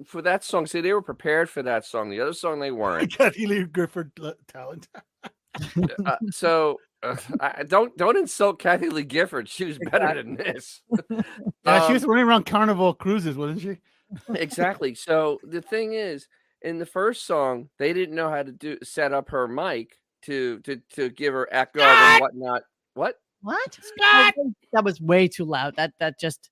for that song, see, they were prepared for that song. The other song they weren't. Kathy Lee Gifford talent. Don't insult Kathy Lee Gifford. She was better than this. Yeah, she was running around Carnival cruises, wasn't she? Exactly. So the thing is, in the first song, they didn't know how to set up her mic to give her echo and whatnot. What? Scott! That was way too loud. That just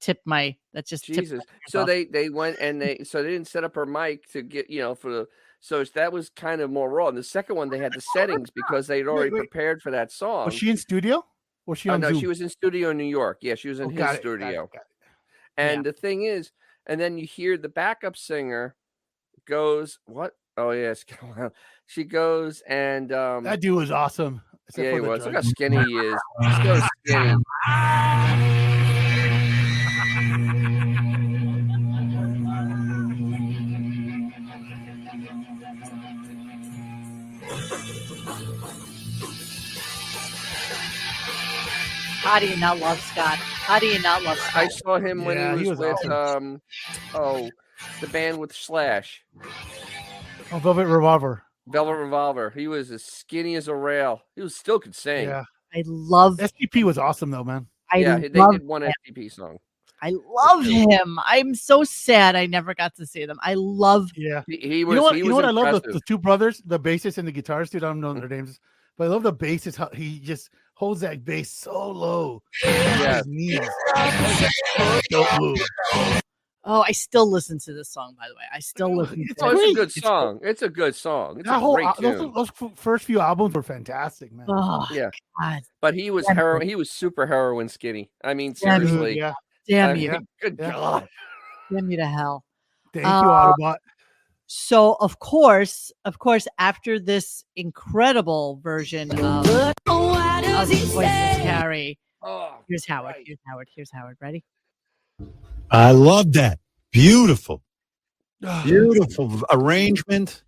tipped my. That just tipped Jesus. my So off. they went and they didn't set up her mic to get for the. So that was kind of more raw. And the second one, they had the settings because they'd already prepared for that song. Was she in studio? Was she on no, Zoom? she was in studio in New York. Yeah, she was in his studio. Got it. And the thing is, and then you hear the backup singer goes, what? Oh, yes. She goes and That dude was awesome. Yeah, he was. Look how drugs. skinny he is. He's so skinny. How do you not love Scott? How do you not love Scott? I saw him when he was with awesome. the band with Slash. Oh, Velvet Revolver. Velvet Revolver. He was as skinny as a rail. He still could sing. Yeah. I love STP was awesome though, man. They did one STP song. I love him. I'm so sad I never got to see them. I love. Yeah, he was. You know what I love the two brothers, the bassist and the guitarist. Dude, I don't know their names, but I love the bassist. How he just holds that bass so low. Yeah. His knees. Oh, I still listen to this song. By the way, I still listen. It's a good song. It's a good song. It's that a whole great tune. those first few albums were fantastic, man. Oh, yeah, God. But he was He was super heroin skinny. I mean, Damn you. seriously. Yeah. Damn you. Good God. Damn you to hell. Thank you, Autobot. So of course, after this incredible version of Voices Carry, here's Howard. Here's Howard. Ready? I love that. Beautiful arrangement.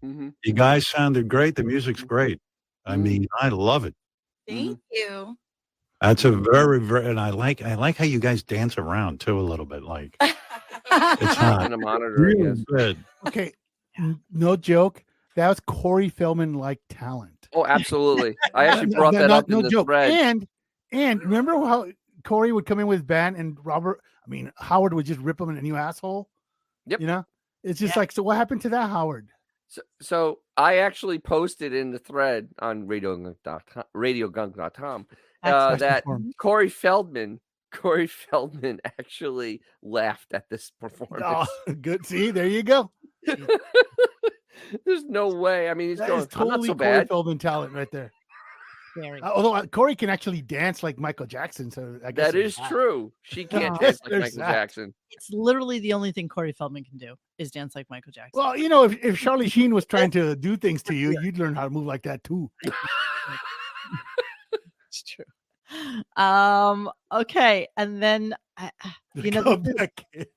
Mm-hmm. You guys sounded great. The music's great. I mean, I love it. Thank you. That's a very, very, and I like how you guys dance around too a little bit. Like it's not on a monitor. really I guess. good. Okay, no joke. That was Corey Feldman like talent. Oh, absolutely. I actually brought that up in the thread. And remember how Corey would come in with his band and Howard would just rip him in a new asshole. Yep. You know, it's just like, so what happened to that, Howard? So I actually posted in the thread on RadioGunk.com that Corey Feldman actually laughed at this performance. Oh, good. See, there you go. There's no way. I mean, he's That going, is totally I'm not so Corey bad. Feldman talent right there. Scary. Although Corey can actually dance like Michael Jackson, so I guess That is true. She can't dance like There's Michael that. Jackson. It's literally the only thing Corey Feldman can do is dance like Michael Jackson. Well, you know, if Charlie Sheen was trying to do things to you, you'd learn how to move like that too. It's true. Okay, and then you know, Come back, kid.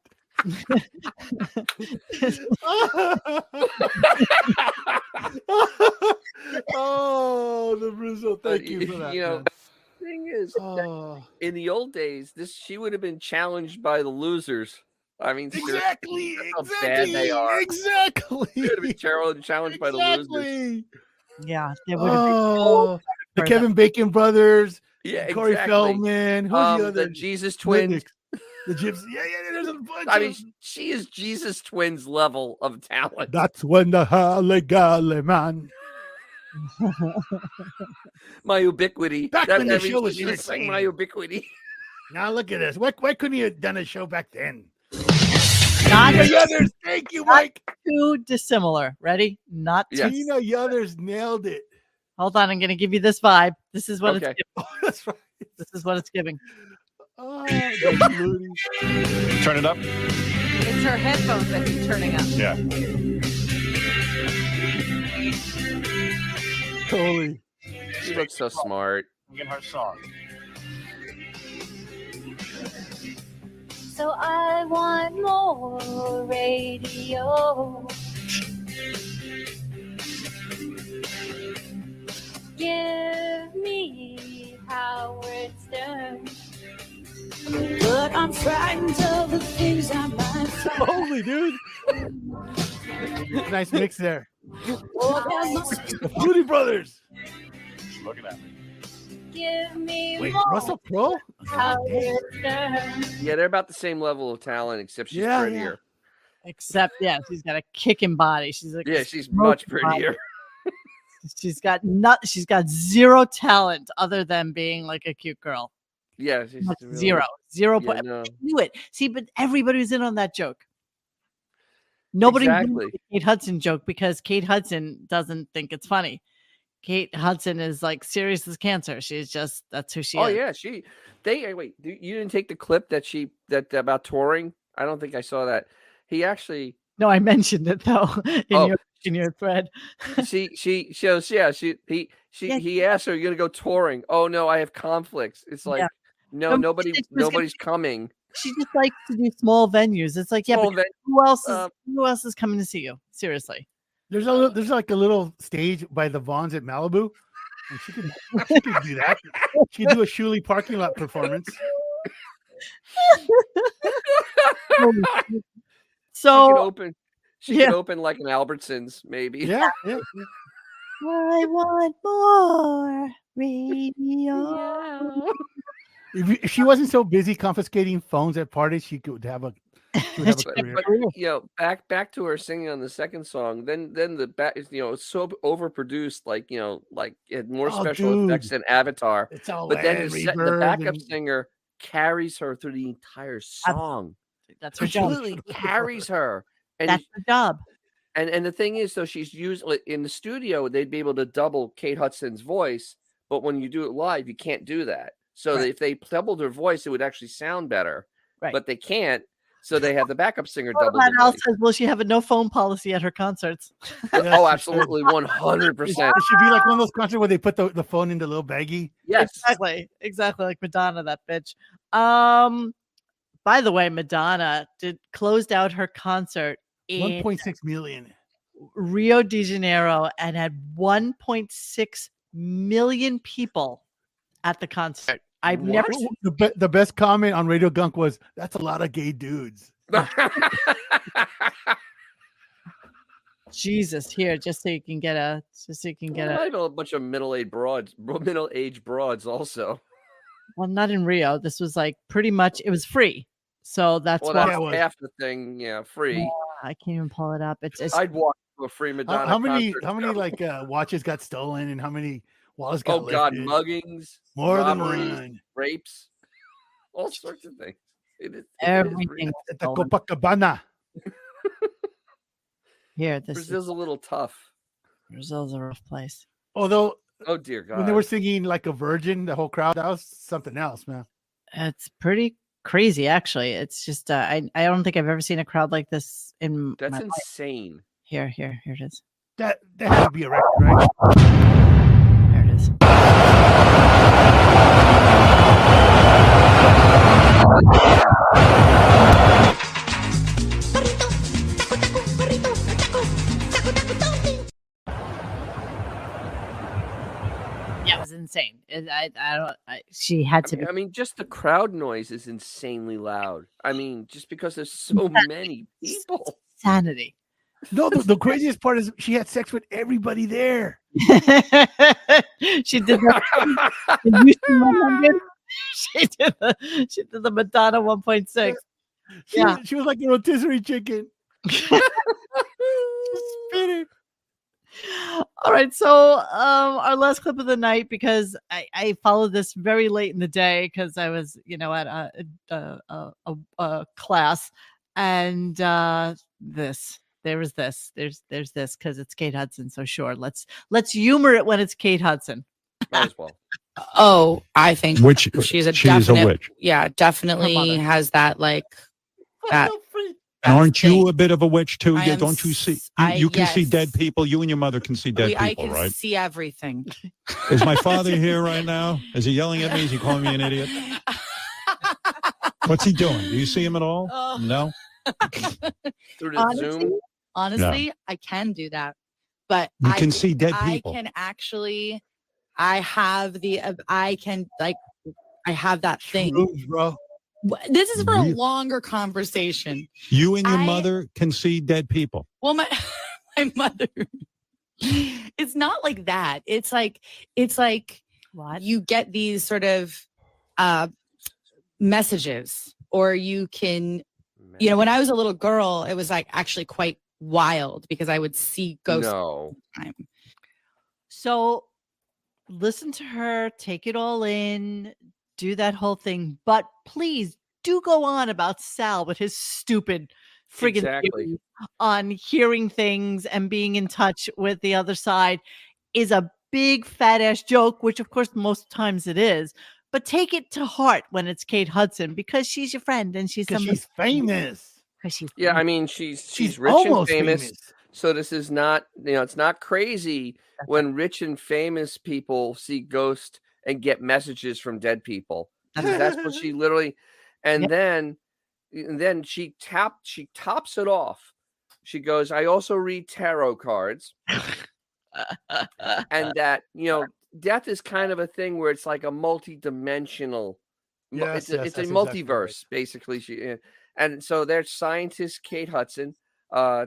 Oh, the Brazil. Thank you for that. You know, man. the thing is, Oh. in the old days, she would have been challenged by the losers. I mean, seriously, Exactly, that's how bad they are. exactly. They would have been challenged by the losers. yeah, there would have Oh, the further. Kevin Bacon brothers, Yeah, Corey exactly. Feldman. Who's the other? The Jesus twins. The Gypsy. Yeah, there's a bunch I mean, of... she is Jesus twins level of talent. That's when the Halle man. My ubiquity. Back when the show was she just sang entertaining. my ubiquity. Now look at this. Why couldn't you have done a show back then? Not Tina Yothers. Thank you, Mike. too dissimilar. Ready? Not too. Yes. Tina Yothers nailed it. Hold on, I'm going to give you this vibe. This is what Okay. it's giving. Oh, that's right. This is what it's giving. Oh, that's Moody. Turn it up. It's her headphones that keep turning up. Yeah. Totally. She looks so smart. Get her song. So I want more radio. Give me Howard Stern. But I'm frightened of the things I might find. Holy dude. Nice mix there. Oh, there must The Moody Brothers. Looking at me. give me Wait, more Russell Crowe? Howard Stern. Yeah, they're about the same level of talent, except she's Yeah, prettier. Except, yeah, she's got a kicking body. She's like, Yeah, she's much prettier. She's got zero talent other than being like a cute girl. Yeah, she's Like really, zero Yeah, point. no. I knew it. See, but everybody was in on that joke. Nobody knew Exactly. the Kate Hudson joke because Kate Hudson doesn't think it's funny. Kate Hudson is like serious as cancer. She's just, that's who she Oh is. yeah, wait, you didn't take the clip that about touring? I don't think I saw that. He actually No, I mentioned it though in your thread. he asked her, "You're gonna go touring?" Oh no, I have conflicts. It's like Yeah. no, No, she said she was gonna- nobody's coming. She just likes to do small venues. It's like, yeah, Small but who else is coming to see you? Seriously. There's like a little stage by the Vaughns at Malibu. And she could do that. She could do a Shuley parking lot performance. So She could open like an Albertsons, maybe. Yeah. I want more radio. If she wasn't so busy confiscating phones at parties, she could have a career. But you know, back to her singing on the second song. Then the back is it's so overproduced, like it had more Oh, special effects dude. than Avatar. It's all But then the reverb backup and- singer carries her through the entire song. That's her job. Completely carries her. And That's her job. And the thing is, though, she's used in the studio. They'd be able to double Kate Hudson's voice, but when you do it live, you can't do that. So if they doubled her voice, it would actually sound better. Right. But they can't. So they have the backup singer Well, double. Matt the Al voice. says, will she have a no phone policy at her concerts? Oh, absolutely, 100%. It should be like one of those concerts where they put the phone in the little baggie. Yes, exactly like Madonna, that bitch. By the way, Madonna closed out her concert in 1.6 million. Rio de Janeiro and had 1.6 million people at the concert. I've never seen The best comment on Radio Gunk was, "That's a lot of gay dudes." Jesus here, just so you can get I know a bunch of middle-aged broads also. Well, not in Rio. This was like pretty much, it was free. So that's Well, why that's half the thing. Yeah, free. I can't even pull it up. It's I'd walk to a free Madonna. How many concert. like watches got stolen and how many wallets got Oh God, lifted? muggings, More than robberies, one. rapes, all sorts of things. It is everything. At the Copacabana. Here, this Brazil's a little tough. Brazil's a rough place. Although Oh dear God! when they were singing like a virgin, the whole crowd, that was something else, man. It's pretty crazy, actually. It's just I don't think I've ever seen a crowd like this in That's my life. insane. Here it is. That had to be a record, right? There it is. Yeah, it was insane. She had to be. I mean, just the crowd noise is insanely loud. I mean, just because there's so many people. Sanity. No, the craziest part is she had sex with everybody there. She did that. Did you see 100? She did the Madonna 1.6. Yeah. She was like a rotisserie chicken. Spinning. All right, so our last clip of the night, because I followed this very late in the day because I was, at a class, and there's this because it's Kate Hudson. So sure, let's humor it when it's Kate Hudson. Might as well. Oh, I think she's a definite. witch. Yeah, definitely has that that. Aren't you a bit of a witch too? I Yeah, am don't you see? I- You can see yes. dead people. You and your mother can see dead I people, can right? see everything. Is my father here right now? Is he yelling at me? Is he calling me an idiot? What's he doing? Do you see him at all? Oh. No. Through the Zoom. Honestly, I can do that, but You can see dead I people. can actually. I have the. I can I have that thing. Shrooms, bro. This is for a Really? longer conversation. You and your mother can see dead people. Well, my mother. It's not like that. It's like What? you get these sort of messages, or you can, when I was a little girl, it was like actually quite wild because I would see ghosts all the time. So listen to her, take it all in, do that whole thing, but please do go on about Sal with his stupid friggin' theory on hearing things and being in touch with the other side is a big fat ass joke, which of course most times it is. But take it to heart when it's Kate Hudson because she's your friend and she's famous. Yeah, I mean, she's rich and almost famous. So this is not, it's not crazy when rich and famous people see ghosts and get messages from dead people. That's what she literally, and then she tops it off. She goes, I also read tarot cards. And that, death is kind of a thing where it's like a multi-dimensional. Yes, it's a that's multiverse, exactly right. basically. And so there's scientist Kate Hudson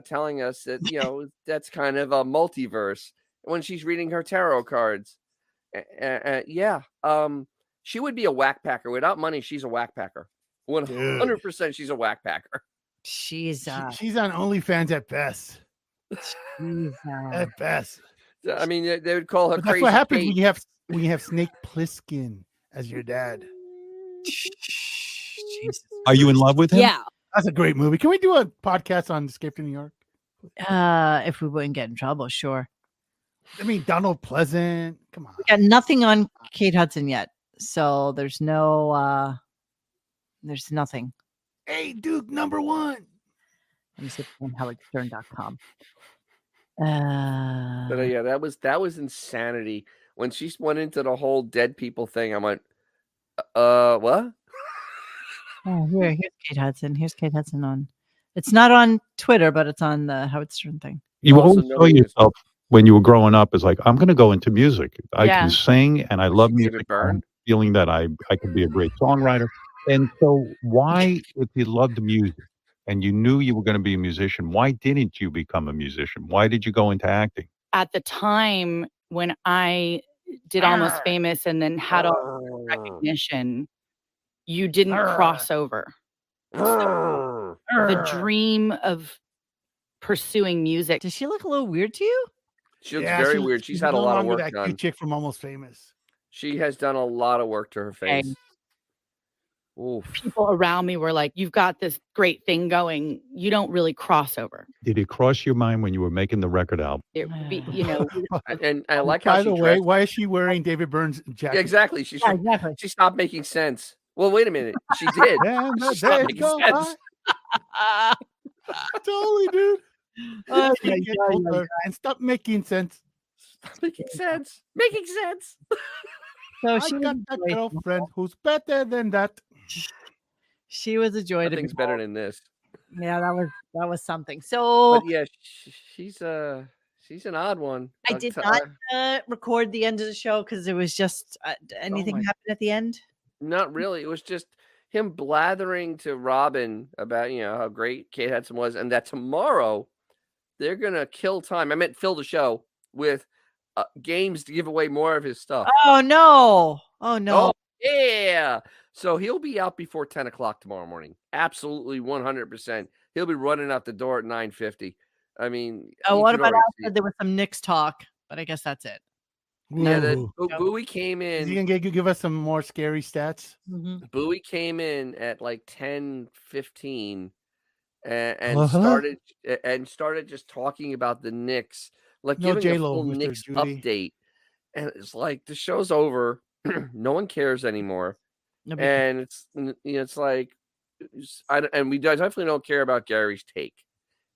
telling us that, that's kind of a multiverse when she's reading her tarot cards. She would be a whack packer. Without money, she's a whack packer. 100% she's a whack packer. She's on OnlyFans at best. At best. I mean, they would call her But crazy. that's what happens Kate. when you have Snake Plissken as your dad. Are you in love with him? Yeah. That's a great movie. Can we do a podcast on Escape to New York? If we wouldn't get in trouble, sure. I mean, Donald Pleasant. Come on. We got nothing on Kate Hudson yet. So there's nothing. Hey, Duke, #1. Let me see on HowardStern.com. But yeah, that was insanity. When she went into the whole dead people thing, I went, what? Oh, here's Kate Hudson. Here's Kate Hudson on. It's not on Twitter, but it's on the Howard Stern thing. You always saw yourself when you were growing up as like, I'm going to go into music. I can sing and I love music. I'm feeling that I could be a great songwriter. And so why, if you loved music and you knew you were going to be a musician, why didn't you become a musician? Why did you go into acting? At the time when I did Almost Famous and then had all the recognition, you didn't cross over. The dream of pursuing music. Does she look a little weird to you? She looks very weird. She's had a lot of work that done. cute chick from Almost Famous. She has done a lot of work to her face. people around me were like, "You've got this great thing going. You don't really cross over." Did it cross your mind when you were making the record album? It, you know, And I like how By she the way, dressed. why is she wearing David Byrne's jacket? Exactly. Yeah, exactly. She stopped making sense. Well, wait a minute. She did. And the She stopped days making go sense. by. Totally, dude. Oh, Just get older and stop making sense. Stop making sense. Making sense. So I she got was, that girlfriend who's better than that. she was a joy to Nothing's better than this. Yeah, that was something. So But yeah, she's an odd one. I did not record the end of the show because it was just anything my- happened at the end. Not really. It was just him blathering to Robin about how great Kate Hudson was, and that tomorrow they're gonna kill time. I meant fill the show with games to give away more of his stuff. Oh no! Oh no! Oh yeah! So he'll be out before 10 o'clock tomorrow morning. Absolutely 100%. He'll be running out the door at 9:50. I mean, Oh, you what could about already see after there was some Knicks talk? But I guess that's it. Yeah, that Ooh. Bowie came Is he in. gonna give us some more scary stats? Bowie came in at like 10:15 and Uh-huh. started just talking about the Knicks, like No giving a J-Lo, full Mr. Knicks Judy. update. And it's like the show's over. No one cares anymore. Nobody And it's like we definitely don't care about Gary's take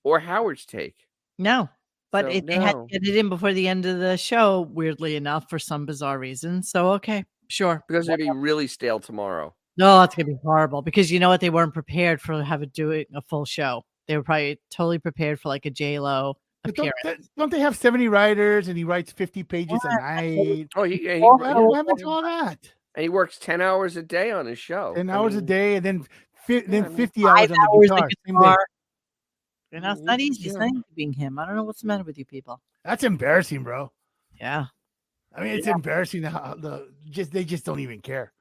or Howard's take. No, but So, they had no. to get it in before the end of the show. Weirdly enough, for some bizarre reason. So okay, sure. Because it'd be really stale tomorrow. No, it's gonna be horrible because you know what? They weren't prepared for doing a full show. They were probably totally prepared for like a J-Lo But appearance. don't they have 70 writers and he writes 50 pages a night? Oh, he What happened to all that? And he works 10 hours a day on his show. 10 I hours a mean, day and then 50 5 hours on the hours guitar. of Same day. guitar. You know, it's not easy. It's Yeah. not easy being him. I don't know what's the matter with you people. That's embarrassing, bro. Yeah. I mean, it's embarrassing how they just don't even care.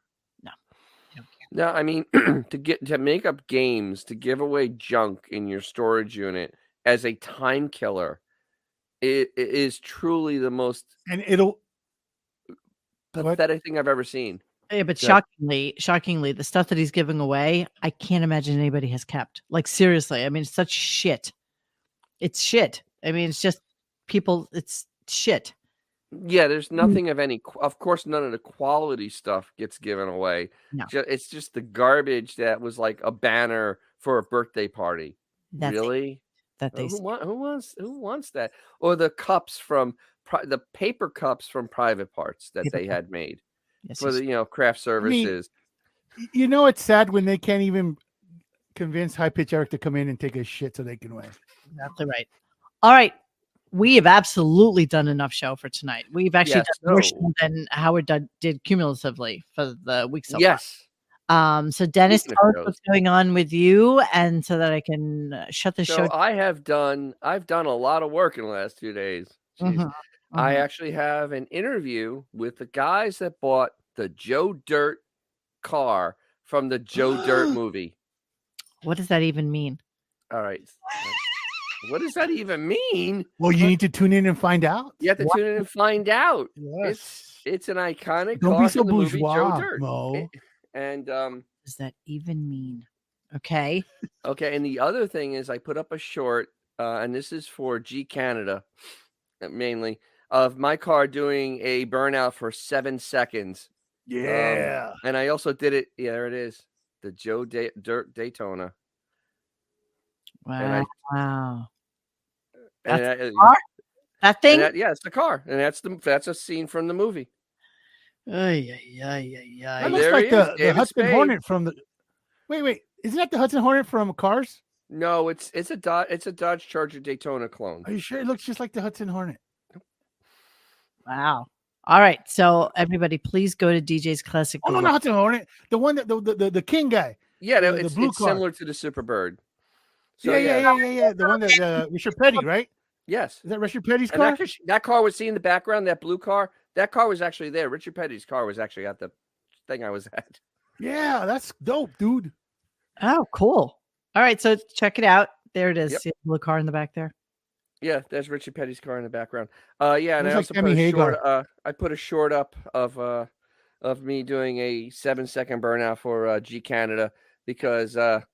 No, I mean to make up games to give away junk in your storage unit as a time killer, it is truly the most And it'll pathetic thing I've ever seen. Yeah, but Yeah. shockingly, the stuff that he's giving away, I can't imagine anybody has kept. Like seriously, I mean, it's such shit. It's shit. I mean, it's just people. It's shit. Yeah, there's nothing of any. Of course, none of the quality stuff gets given away. No. It's just the garbage that was like a banner for a birthday party. That's it. Really? That they Who wants that? Or the cups from the paper cups from Private Parts that Paper they had made Yes, for yes. the craft I mean, services. you know, it's sad when they can't even convince High Pitch Eric to come in and take a shit so they can win. Exactly right. All right. We have absolutely done enough show for tonight. We've actually Yes, done more so- show than Howard did cumulatively for the week so Yes. far. So Dennis, Speaking of tell us shows. what's going on with you, and so that I can shut the So show. I've done a lot of work in the last 2 days. Jeez. Mhm, I mhm. actually have an interview with the guys that bought the Joe Dirt car from the Joe Dirt movie. What does that even mean? All right. What does that even mean? Well, you need to tune in and find out. You have to tune in and find out. Yes. It's an iconic Don't car be so from the movie Joe bourgeois, Dirt. Mo. And What does that even mean? Okay. okay, and the other thing is I put up a short, and this is for G Canada mainly, of my car doing a burnout for 7 seconds. Yeah. And I also did it. Yeah, there it is. The Joe Dirt Daytona. Wow. Wow. And That's I- the car? That thing? yeah, it's the car, and that's a scene from the movie. Ay, ay, ay, ay, ay. That looks there like he the is, David Hudson Spade. Hornet from the. Wait. Isn't that the Hudson Hornet from Cars? No, it's a Dodge Charger Daytona clone. Are you sure it looks just like the Hudson Hornet? Wow. All right. So everybody, please go to DJ's Classic. Oh no, not Hudson Hornet. The one that the King guy. Yeah, the it's blue car. similar to the Superbird. So, Yeah. The one that Richard Petty, right? Yes. Is that Richard Petty's And car? that car was seen in the background, that blue car. That car was actually there. Richard Petty's car was actually at the thing I was at. Yeah, that's dope, dude. Oh, cool. All right. So check it out. There it is. Yep. See the blue car in the back there. Yeah, there's Richard Petty's car in the background. Yeah, and I Looks also like put Sammy a short. Hagar. I put a short up of of me doing a 7-second burnout for G Canada because and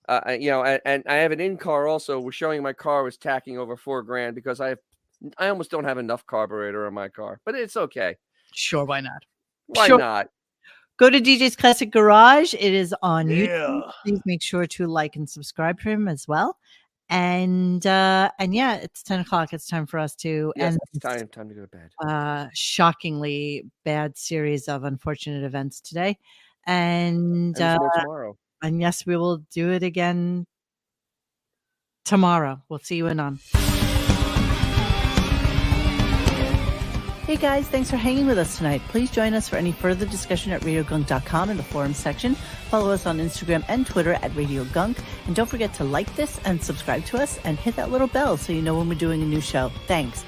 I have an in-car also. We're showing my car was tacking over $4,000 because I almost don't have enough carburetor in my car, but it's okay. Sure, why not? Why Sure. not? Go to DJ's Classic Garage. It is on Yeah. YouTube. Please make sure to like and subscribe to him as well. And yeah, it's 10 o'clock. It's time for us to Yes, end it's this, time to go to bed. shockingly bad series of unfortunate events today. And there's more tomorrow. And yes, we will do it again tomorrow. We'll see you on. Hey guys, thanks for hanging with us tonight. Please join us for any further discussion at RadioGunk.com in the forum section. Follow us on Instagram and Twitter at RadioGunk. And don't forget to like this and subscribe to us and hit that little bell so you know when we're doing a new show. Thanks.